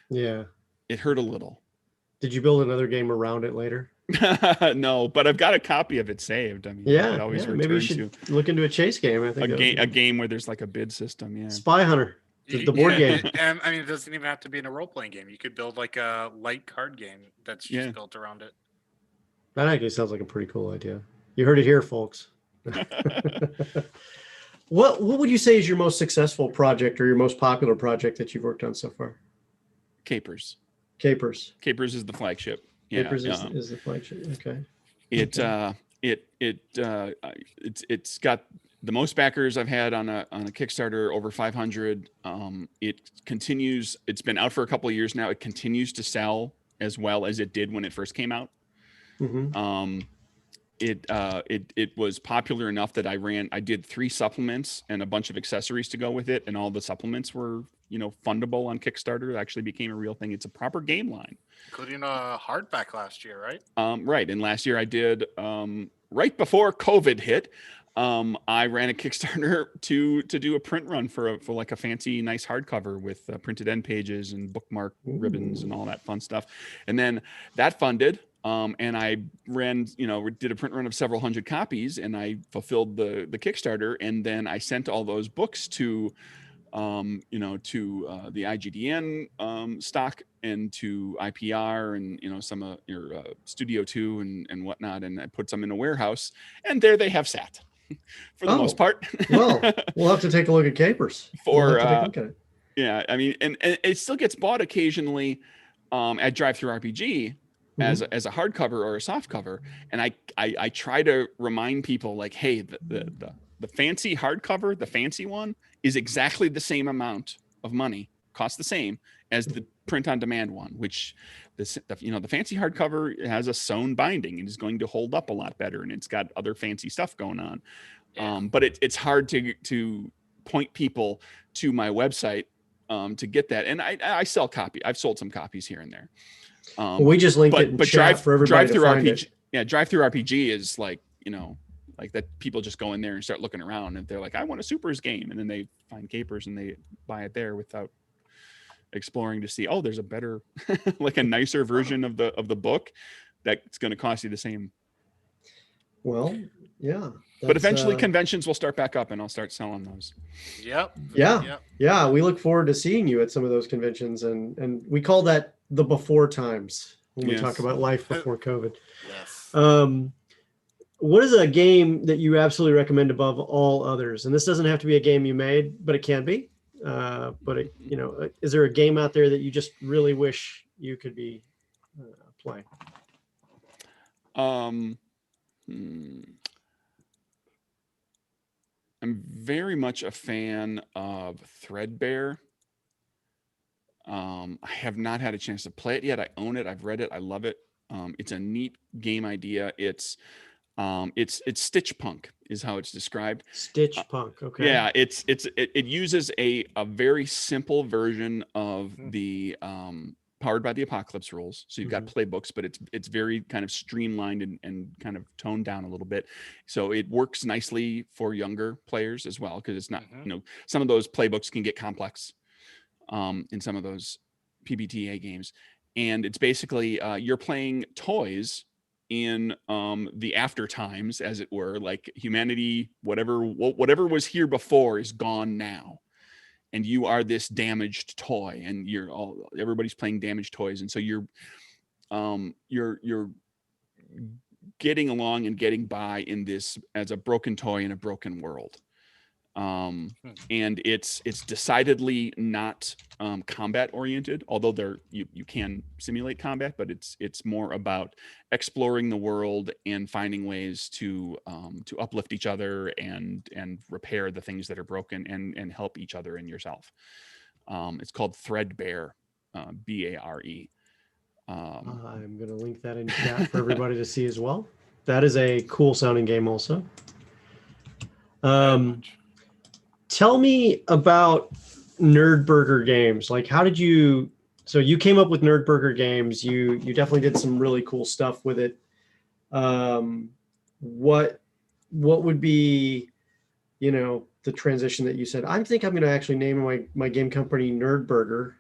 Yeah, it hurt a little. Did you build another game around it later? No, but I've got a copy of it saved. I mean, maybe you should look into a chase game. I think a game where there's like a bid system. Yeah, Spy Hunter, the board game. And I mean, it doesn't even have to be in a role-playing game. You could build like a light card game that's just built around it. That actually sounds like a pretty cool idea. You heard it here, folks. What would you say is your most successful project or your most popular project that you've worked on so far? Capers is the flagship. Capers is the flagship. Okay. It's got the most backers I've had on a Kickstarter, over 500. It continues. It's been out for a couple of years now. It continues to sell as well as it did when it first came out. It was popular enough that I did 3 supplements and a bunch of accessories to go with it, and all the supplements were fundable on Kickstarter. It actually became a real thing. It's a proper game line, including a hardback last year, right? Right. And last year I did right before COVID hit. I ran a Kickstarter to do a print run for like a fancy, nice hardcover with printed end pages and bookmark ribbons and all that fun stuff. And then that funded. And I ran, did a print run of several hundred copies, and I fulfilled the Kickstarter. And then I sent all those books to the IGDN stock and to IPR and, some of your Studio 2 and whatnot. And I put some in a warehouse, and there they have sat for the most part. Well, we'll have to take a look at Capers. Yeah, I mean, and it still gets bought occasionally at Drive-Thru RPG. As a hardcover or a soft cover, and I try to remind people, like, hey, the fancy hardcover, the fancy one, is exactly the same amount of money, costs the same as the print on demand one. Which the fancy hardcover has a sewn binding and is going to hold up a lot better, and it's got other fancy stuff going on. Yeah. But it's hard to point people to my website to get that, and I sell copy. I've sold some copies here and there. We just linked it in chat for everybody to find it. Yeah, Drive-Thru RPG is like, like that people just go in there and start looking around and they're like, I want a supers game. And then they find capers and they buy it there without exploring to see, oh, there's a better, like a nicer version of the book that's going to cost you the same. Well, yeah. But eventually conventions will start back up and I'll start selling those. Yep. Yeah. We look forward to seeing you at some of those conventions. And we call that the before times when we talk about life before COVID. Yes. What is a game that you absolutely recommend above all others? And this doesn't have to be a game you made, but it can be. Is there a game out there that you just really wish you could be playing? I'm very much a fan of Threadbare. I have not had a chance to play it yet. I own it. I've read it. I love it. It's a neat game idea. It's Stitch Punk is how it's described. Stitch Punk. Okay. Yeah. It uses a very simple version of the Powered by the Apocalypse rules. So you've got playbooks, but it's very kind of streamlined and kind of toned down a little bit. So it works nicely for younger players as well. Cause it's not, some of those playbooks can get complex in some of those PBTA games. And it's basically, you're playing toys in the after times, as it were, like humanity, whatever was here before is gone now. And you are this damaged toy, and everybody's playing damaged toys. And so you're getting along and getting by in this as a broken toy in a broken world. And it's decidedly not combat oriented, although you can simulate combat, but it's more about exploring the world and finding ways to uplift each other and repair the things that are broken and help each other and yourself. It's called Threadbare, Bare. I'm going to link that in chat for everybody to see as well. That is a cool sounding game also. Tell me about Nerdburger Games. Like, how did you? So you came up with Nerdburger Games. You definitely did some really cool stuff with it. What would be, the transition that you said? I think I'm going to actually name my game company Nerdburger,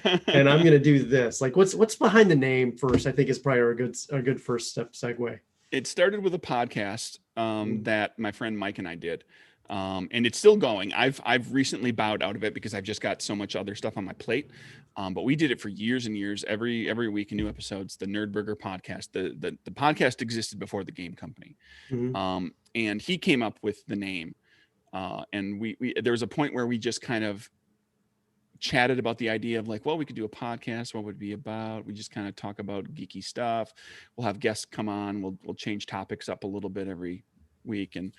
and I'm going to do this. Like, what's behind the name first? I think is probably a good first step segue. It started with a podcast that my friend Mike and I did. And it's still going. I've recently bowed out of it because I've just got so much other stuff on my plate. But we did it for years and years, every week in new episodes, the Nerdburger podcast. The podcast existed before the game company. And he came up with the name. And we there was a point where we just kind of chatted about the idea of like, well, we could do a podcast. What would it be about? We just kind of talk about geeky stuff. We'll have guests come on. We'll change topics up a little bit every week. And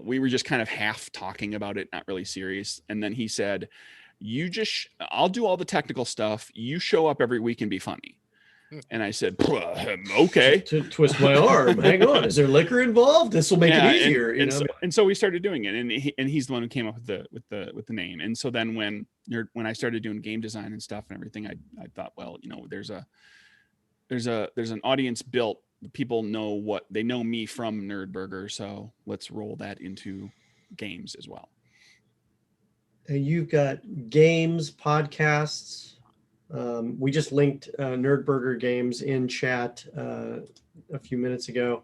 we were just kind of half talking about it, not really serious. And then he said, I'll do all the technical stuff. You show up every week and be funny. And I said, okay. To twist my arm. Hang on. Is there liquor involved? This will make it easier. And so we started doing it. And he's the one who came up with the name. And so then when I started doing game design and stuff and everything, I thought, well, there's an audience built. People know me from Nerdburger, so let's roll that into games as well. And you've got games, podcasts. We just linked Nerdburger Games in chat a few minutes ago.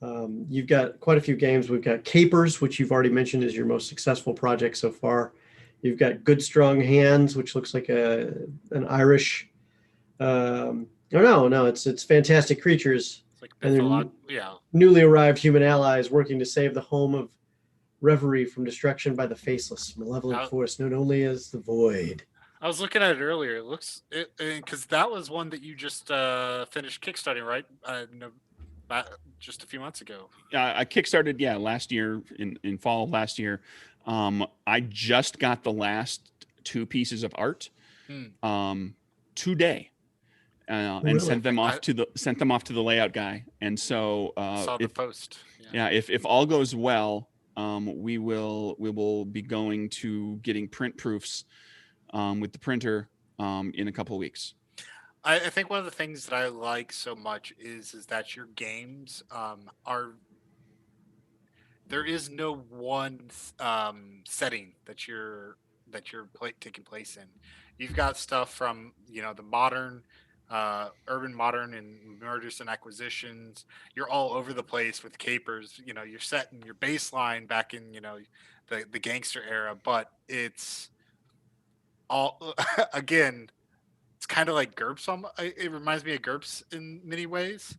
You've got quite a few games. We've got Capers, which you've already mentioned is your most successful project so far. You've got Good Strong Hands, which looks like an Irish. No, it's Fantastic Creatures. It's like and newly arrived human allies working to save the home of Reverie from destruction by the faceless, malevolent force known only as the Void. I was looking at it earlier. It looks because that was one that you just finished kickstarting, right? Just a few months ago. I kickstarted, last year in fall of last year. I just got the last 2 pieces of art today. And sent them off to the layout guy. And so saw the post. If all goes well, we will be going to getting print proofs with the printer in a couple of weeks. I think one of the things that I like so much is that your games are there is no one setting that you're taking place in. You've got stuff from the modern, urban modern and mergers and acquisitions. You're all over the place with capers. You're setting your baseline back in the gangster era, but it's all again. It's kind of like GURPS. It reminds me of GURPS in many ways.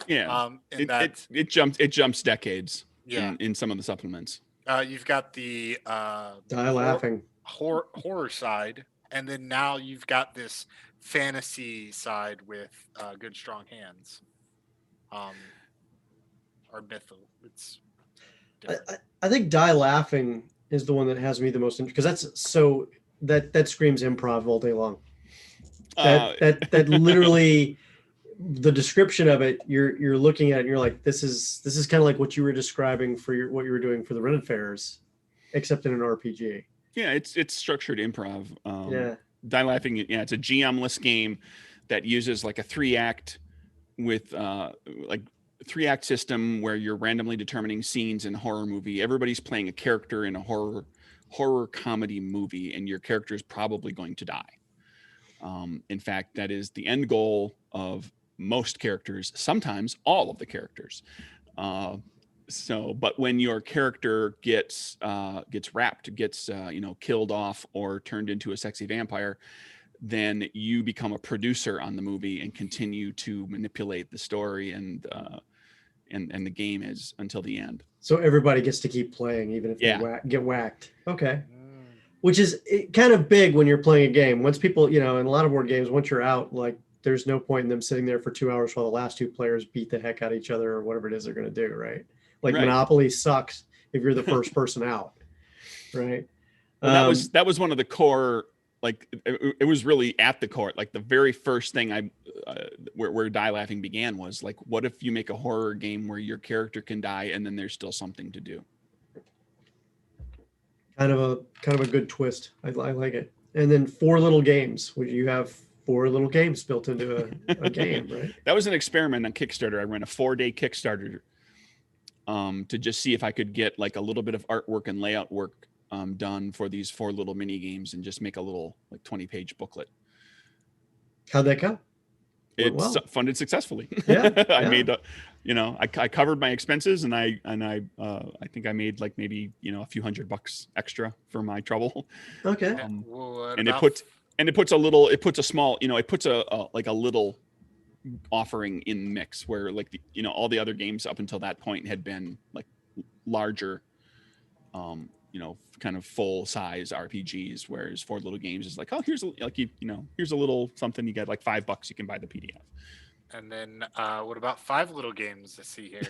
Yeah. In that it jumps decades. Yeah. In some of the supplements. You've got the Die laughing horror side, and then now you've got this fantasy side with Good Strong Hands, or mythal. It's I think Die Laughing is the one that has me the most interested, because that screams improv all day long. That literally, the description of it, you're looking at it and you're like, this is kind of like what you were describing for what you were doing for the Ren Fairs, except in an RPG. Yeah, it's structured improv. Yeah. Die Laughing, yeah, it's a GM-less game that uses like a 3-act with like 3-act system where you're randomly determining scenes in a horror movie. Everybody's playing a character in a horror comedy movie, and your character is probably going to die. In fact, that is the end goal of most characters, sometimes all of the characters. But when your character gets wrapped, killed off or turned into a sexy vampire, then you become a producer on the movie and continue to manipulate the story and the game is until the end. So everybody gets to keep playing, even if they get whacked. Okay. Mm. Which is kind of big when you're playing a game. Once people, in a lot of board games, once you're out, like, there's no point in them sitting there for 2 hours while the last 2 players beat the heck out of each other or whatever it is they're going to do, right? Like Right. Monopoly sucks if you're the first person out, right? Well, that was one of the core, like it was really at the core. Like the very first thing where Die Laughing began was like, what if you make a horror game where your character can die and then there's still something to do? Kind of a good twist. I like it. And then 4 little games. Would you have 4 little games built into a game, right? That was an experiment on Kickstarter. I ran a 4-day Kickstarter to just see if I could get like a little bit of artwork and layout work done for these 4 little mini games and just make a little like 20-page booklet. How'd that go? It's funded successfully. Yeah, I made I covered my expenses and I think I made like maybe a few $100 extra for my trouble. Okay. It puts a small, it puts a little offering in the mix where like all the other games up until that point had been like larger, kind of full size RPGs, whereas 4 little games is like, oh, here's a little something, you get like $5, you can buy the PDF. And then what about 5 little games to see here?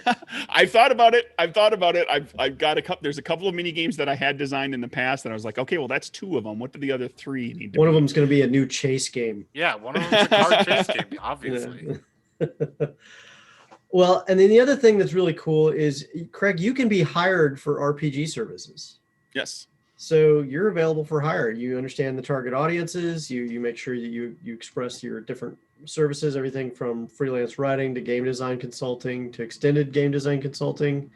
I've thought about it. I've got there's a couple of mini games that I had designed in the past and I was like, okay, well, that's 2 of them. What do the other 3 need to be? One of them's going to be a new chase game. Yeah, one of them's a card chase game, obviously. Yeah. Well, and then the other thing that's really cool is, Craig, you can be hired for RPG services. Yes. So you're available for hire. You understand the target audiences. You make sure that you express your different services, everything from freelance writing to game design consulting to extended game design consulting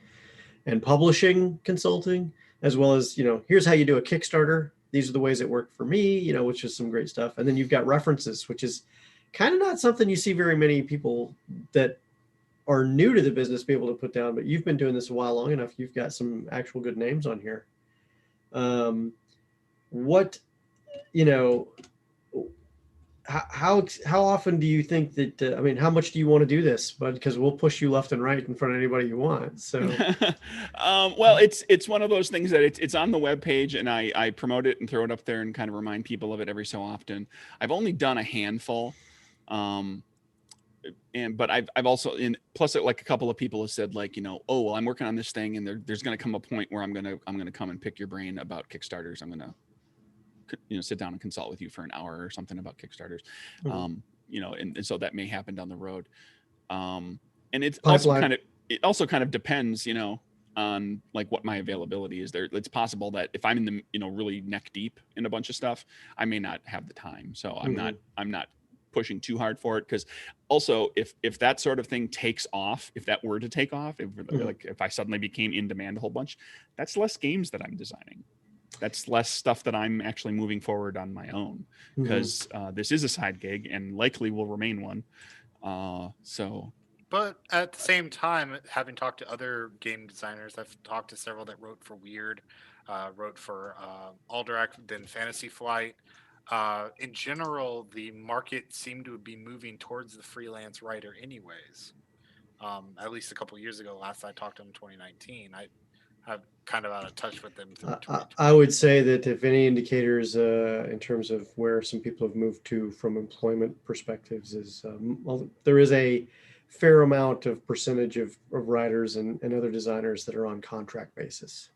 and publishing consulting, as well as, here's how you do a Kickstarter. These are the ways it worked for me, which is some great stuff. And then you've got references, which is kind of not something you see very many people that are new to the business be able to put down, but you've been doing this a while, long enough. You've got some actual good names on here. How often do you think that, how much do you want to do this? But because we'll push you left and right in front of anybody you want. So, well, it's one of those things that it's on the webpage and I promote it and throw it up there and kind of remind people of it every so often. I've only done a handful. But I've also plus like a couple of people have said like, oh, well, I'm working on this thing and there's going to come a point where I'm going to come and pick your brain about Kickstarters. I'm going to, sit down and consult with you for an hour or something about Kickstarters. Mm-hmm. And so that may happen down the road. And it's Pipeline. also kind of depends, on like what my availability is there. It's possible that if I'm in the, really neck deep in a bunch of stuff, I may not have the time. So I'm not pushing too hard for it, because also if that sort of thing takes off, if that were to take off, if I suddenly became in demand a whole bunch, that's less games that I'm designing. That's less stuff that I'm actually moving forward on my own, because this is a side gig and likely will remain one. But at the same time, having talked to other game designers, I've talked to several that wrote for Weird, wrote for Alderac, then Fantasy Flight. In general, the market seemed to be moving towards the freelance writer anyways. At least a couple years ago, last I talked to them in 2019. I'm kind of out of touch with them through 2020. I would say that if any indicators in terms of where some people have moved to from employment perspectives is, well, there is a fair amount of percentage of writers and other designers that are on contract basis.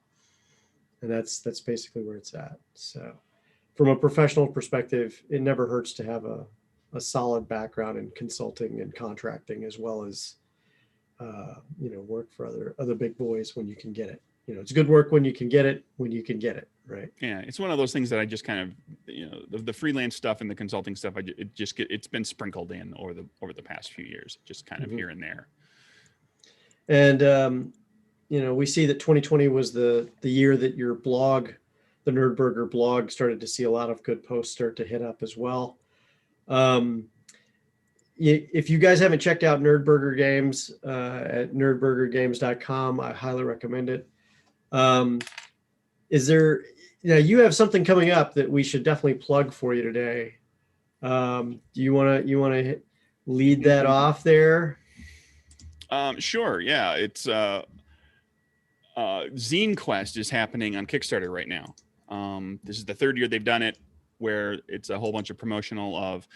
And that's basically where it's at. So from a professional perspective, it never hurts to have a solid background in consulting and contracting, as well as, work for other big boys when you can get it. It's good work when you can get it, right? Yeah, it's one of those things that I just kind of, the freelance stuff and the consulting stuff, it's been sprinkled in over the past few years, just kind of here and there. And we see that 2020 was the year that your blog, the Nerdburger blog, started to see a lot of good posts start to hit up as well. If you guys haven't checked out Nerdburger Games at nerdburgergames.com, I highly recommend it. Is there, you have something coming up that we should definitely plug for you today. Do you want to lead that off there? Sure. Yeah. It's Zine Quest is happening on Kickstarter right now. This is the third year they've done it, where it's a whole bunch of promotional of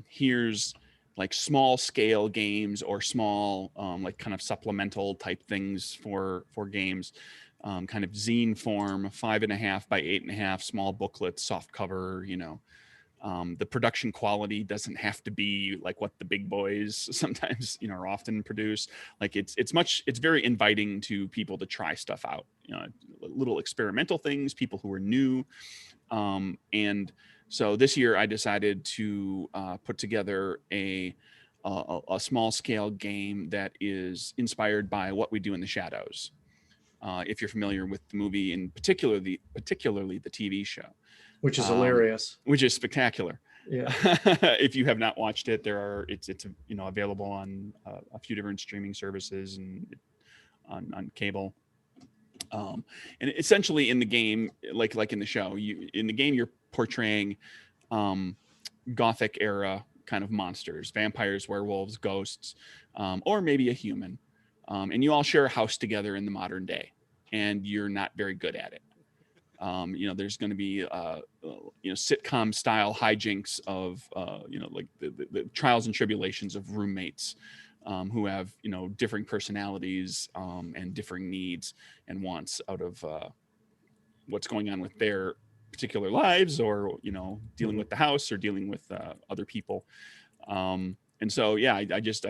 here's like small scale games or small like kind of supplemental type things for games, kind of zine form, 5.5 by 8.5 small booklets, soft cover. The production quality doesn't have to be like what the big boys sometimes are often produce. Like it's very inviting to people to try stuff out, little experimental things, people who are new. And so this year I decided to put together a small scale game that is inspired by What We Do in the Shadows. If you're familiar with the movie, and particularly the TV show, which is hilarious, which is spectacular. Yeah. If you have not watched it, it's available on a few different streaming services and on cable. And essentially in the game, like in the show, you're portraying Gothic era kind of monsters, vampires, werewolves, ghosts, or maybe a human. And you all share a house together in the modern day, and you're not very good at it. There's going to be sitcom style hijinks of like the trials and tribulations of roommates who have differing personalities and differing needs and wants out of what's going on with their particular lives, or dealing with the house or dealing with other people. And so I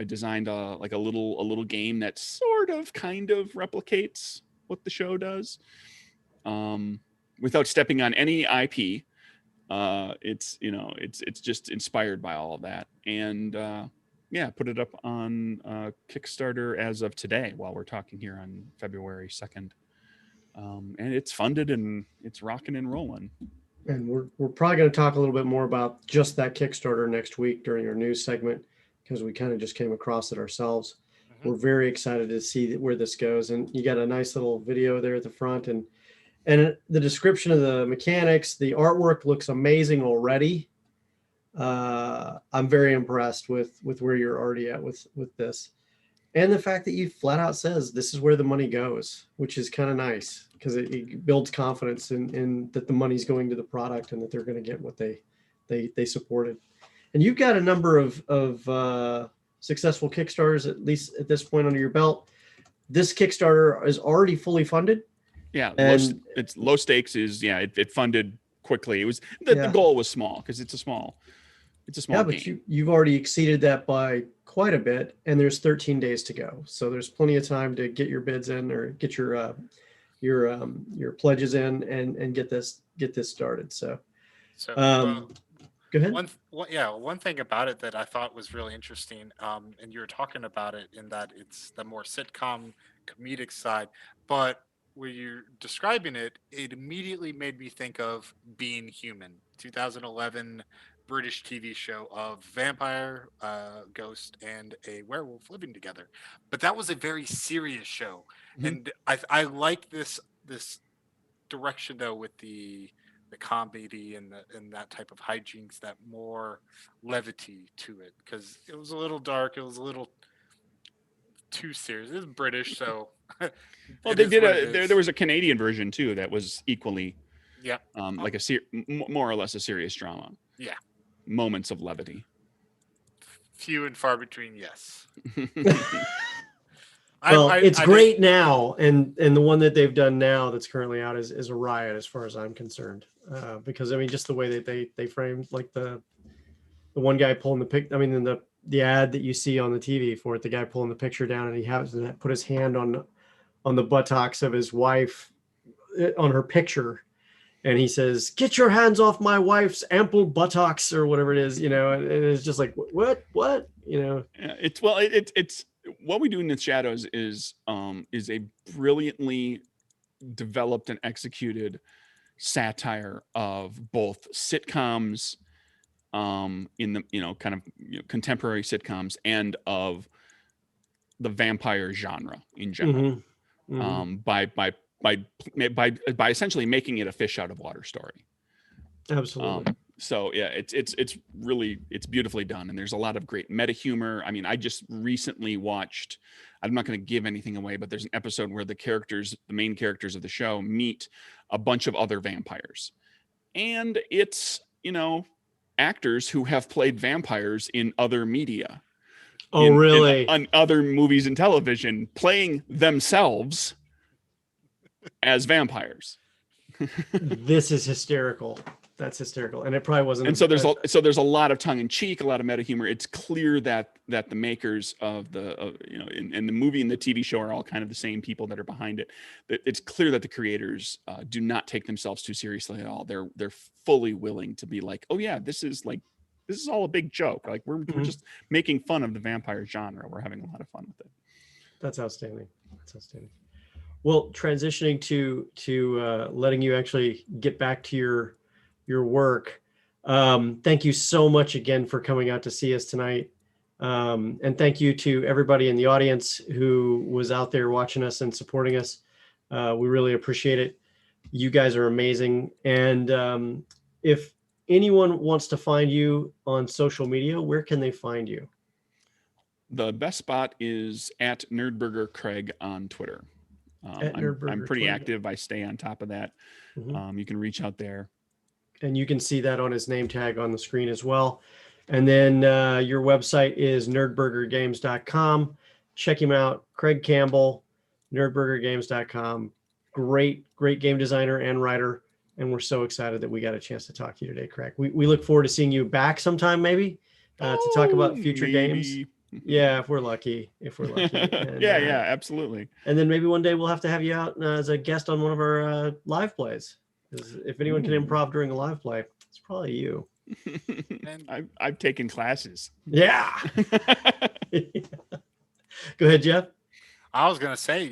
designed a little game that sort of kind of replicates what the show does, without stepping on any IP. It's just inspired by all of that, and put it up on Kickstarter as of today while we're talking here on February 2nd. And it's funded and it's rocking and rolling. And we're probably going to talk a little bit more about just that Kickstarter next week during our news segment, because we kind of just came across it ourselves. We're very excited to see where this goes. And you got a nice little video there at the front, and the description of the mechanics, the artwork looks amazing already. I'm very impressed with where you're already at with this. And the fact that you flat out says this is where the money goes, which is kind of nice, because it builds confidence in that the money's going to the product and that they're going to get what they supported. And you've got a number of successful Kickstarters, at least at this point, under your belt. This Kickstarter is already fully funded. Yeah, it's low stakes. It funded quickly. It was the goal was small, because it's a small game. But you've already exceeded that by quite a bit, and there's 13 days to go. So there's plenty of time to get your bids in, or get your pledges in, and get this started. So Go ahead. One thing about it that I thought was really interesting, and you were talking about it in that it's the more sitcom comedic side, but when you're describing it, it immediately made me think of Being Human, 2011 British TV show of vampire, ghost, and a werewolf living together. But that was a very serious show, Mhm. and I like this direction though with the comedy and that type of hijinks, that more levity to it, because it was a little dark, it was a little too serious. It's British, so Well, it they is did what it there is. was a Canadian version too that was equally Yeah, like more or less a serious drama. yeah, Moments of levity. few and far between. Yes, Well, it's I did. great now, and the one that they've done now that's currently out is a riot as far as I'm concerned. Because I mean, just the way that they framed like the one guy pulling the pic. I mean, in the ad that you see on the TV for it, the guy pulling the picture down, and he has to put his hand on the buttocks of his wife on her picture, and he says, "Get your hands off my wife's ample buttocks," or whatever it is, and it's just like, what, Yeah, it's what we do in the shadows is a brilliantly developed and executed satire of both sitcoms, in the kind of contemporary sitcoms, and of the vampire genre in general. Mm-hmm. Mm-hmm. By essentially making it a fish out of water story. Absolutely. So yeah, it's really, it's beautifully done, and there's a lot of great meta humor. I mean, I just recently watched, I'm not going to give anything away, but there's an episode where the main characters of the show meet a bunch of other vampires, and it's actors who have played vampires in other media, Oh, really? on other movies and television, playing themselves as vampires. This is hysterical. That's hysterical, and it probably wasn't. And so there's a lot of tongue in cheek, a lot of meta humor. It's clear that the makers of the in the movie and the TV show are all kind of the same people that are behind it. It's clear that the creators do not take themselves too seriously at all. They're fully willing to be like, oh yeah, this is all a big joke. Like we're just making fun of the vampire genre. We're having a lot of fun with it. That's outstanding. That's outstanding. Well, transitioning to letting you actually get back to your work. Thank you so much again for coming out to see us tonight. And thank you to everybody in the audience who was out there watching us and supporting us. We really appreciate it. You guys are amazing. And if anyone wants to find you on social media, where can they find you? The best spot is at Nerdburger Craig on Twitter. I'm pretty Twitter. active. I stay on top of that. You can reach out there. And you can see that on his name tag on the screen as well. And then your website is nerdburgergames.com. Check him out. Craig Campbell, nerdburgergames.com. Great game designer and writer. And we're so excited that we got a chance to talk to you today, Craig. We look forward to seeing you back sometime, maybe, to talk about future games. Yeah, if we're lucky. And, yeah, absolutely. And then maybe one day we'll have to have you out as a guest on one of our live plays. If anyone can improv during a live play, it's probably you. And I've taken classes. Yeah. Go ahead, Jeff. I was gonna say,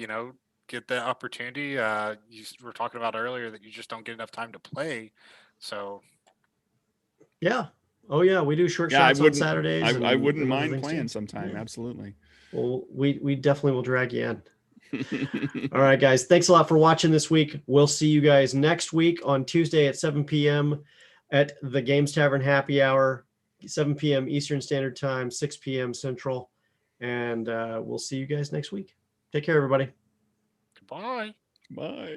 get the opportunity. You were talking about earlier that you just don't get enough time to play. So Yeah. Oh yeah, we do short shots on Saturdays. I wouldn't mind playing too. sometime. Yeah. Absolutely. Well, we definitely will drag you in. All right, guys. Thanks a lot for watching this week. We'll see you guys next week on Tuesday at 7 p.m. at the Games Tavern Happy Hour, 7 p.m. Eastern Standard Time, 6 p.m. Central. And we'll see you guys next week. Take care, everybody. goodbye. Bye.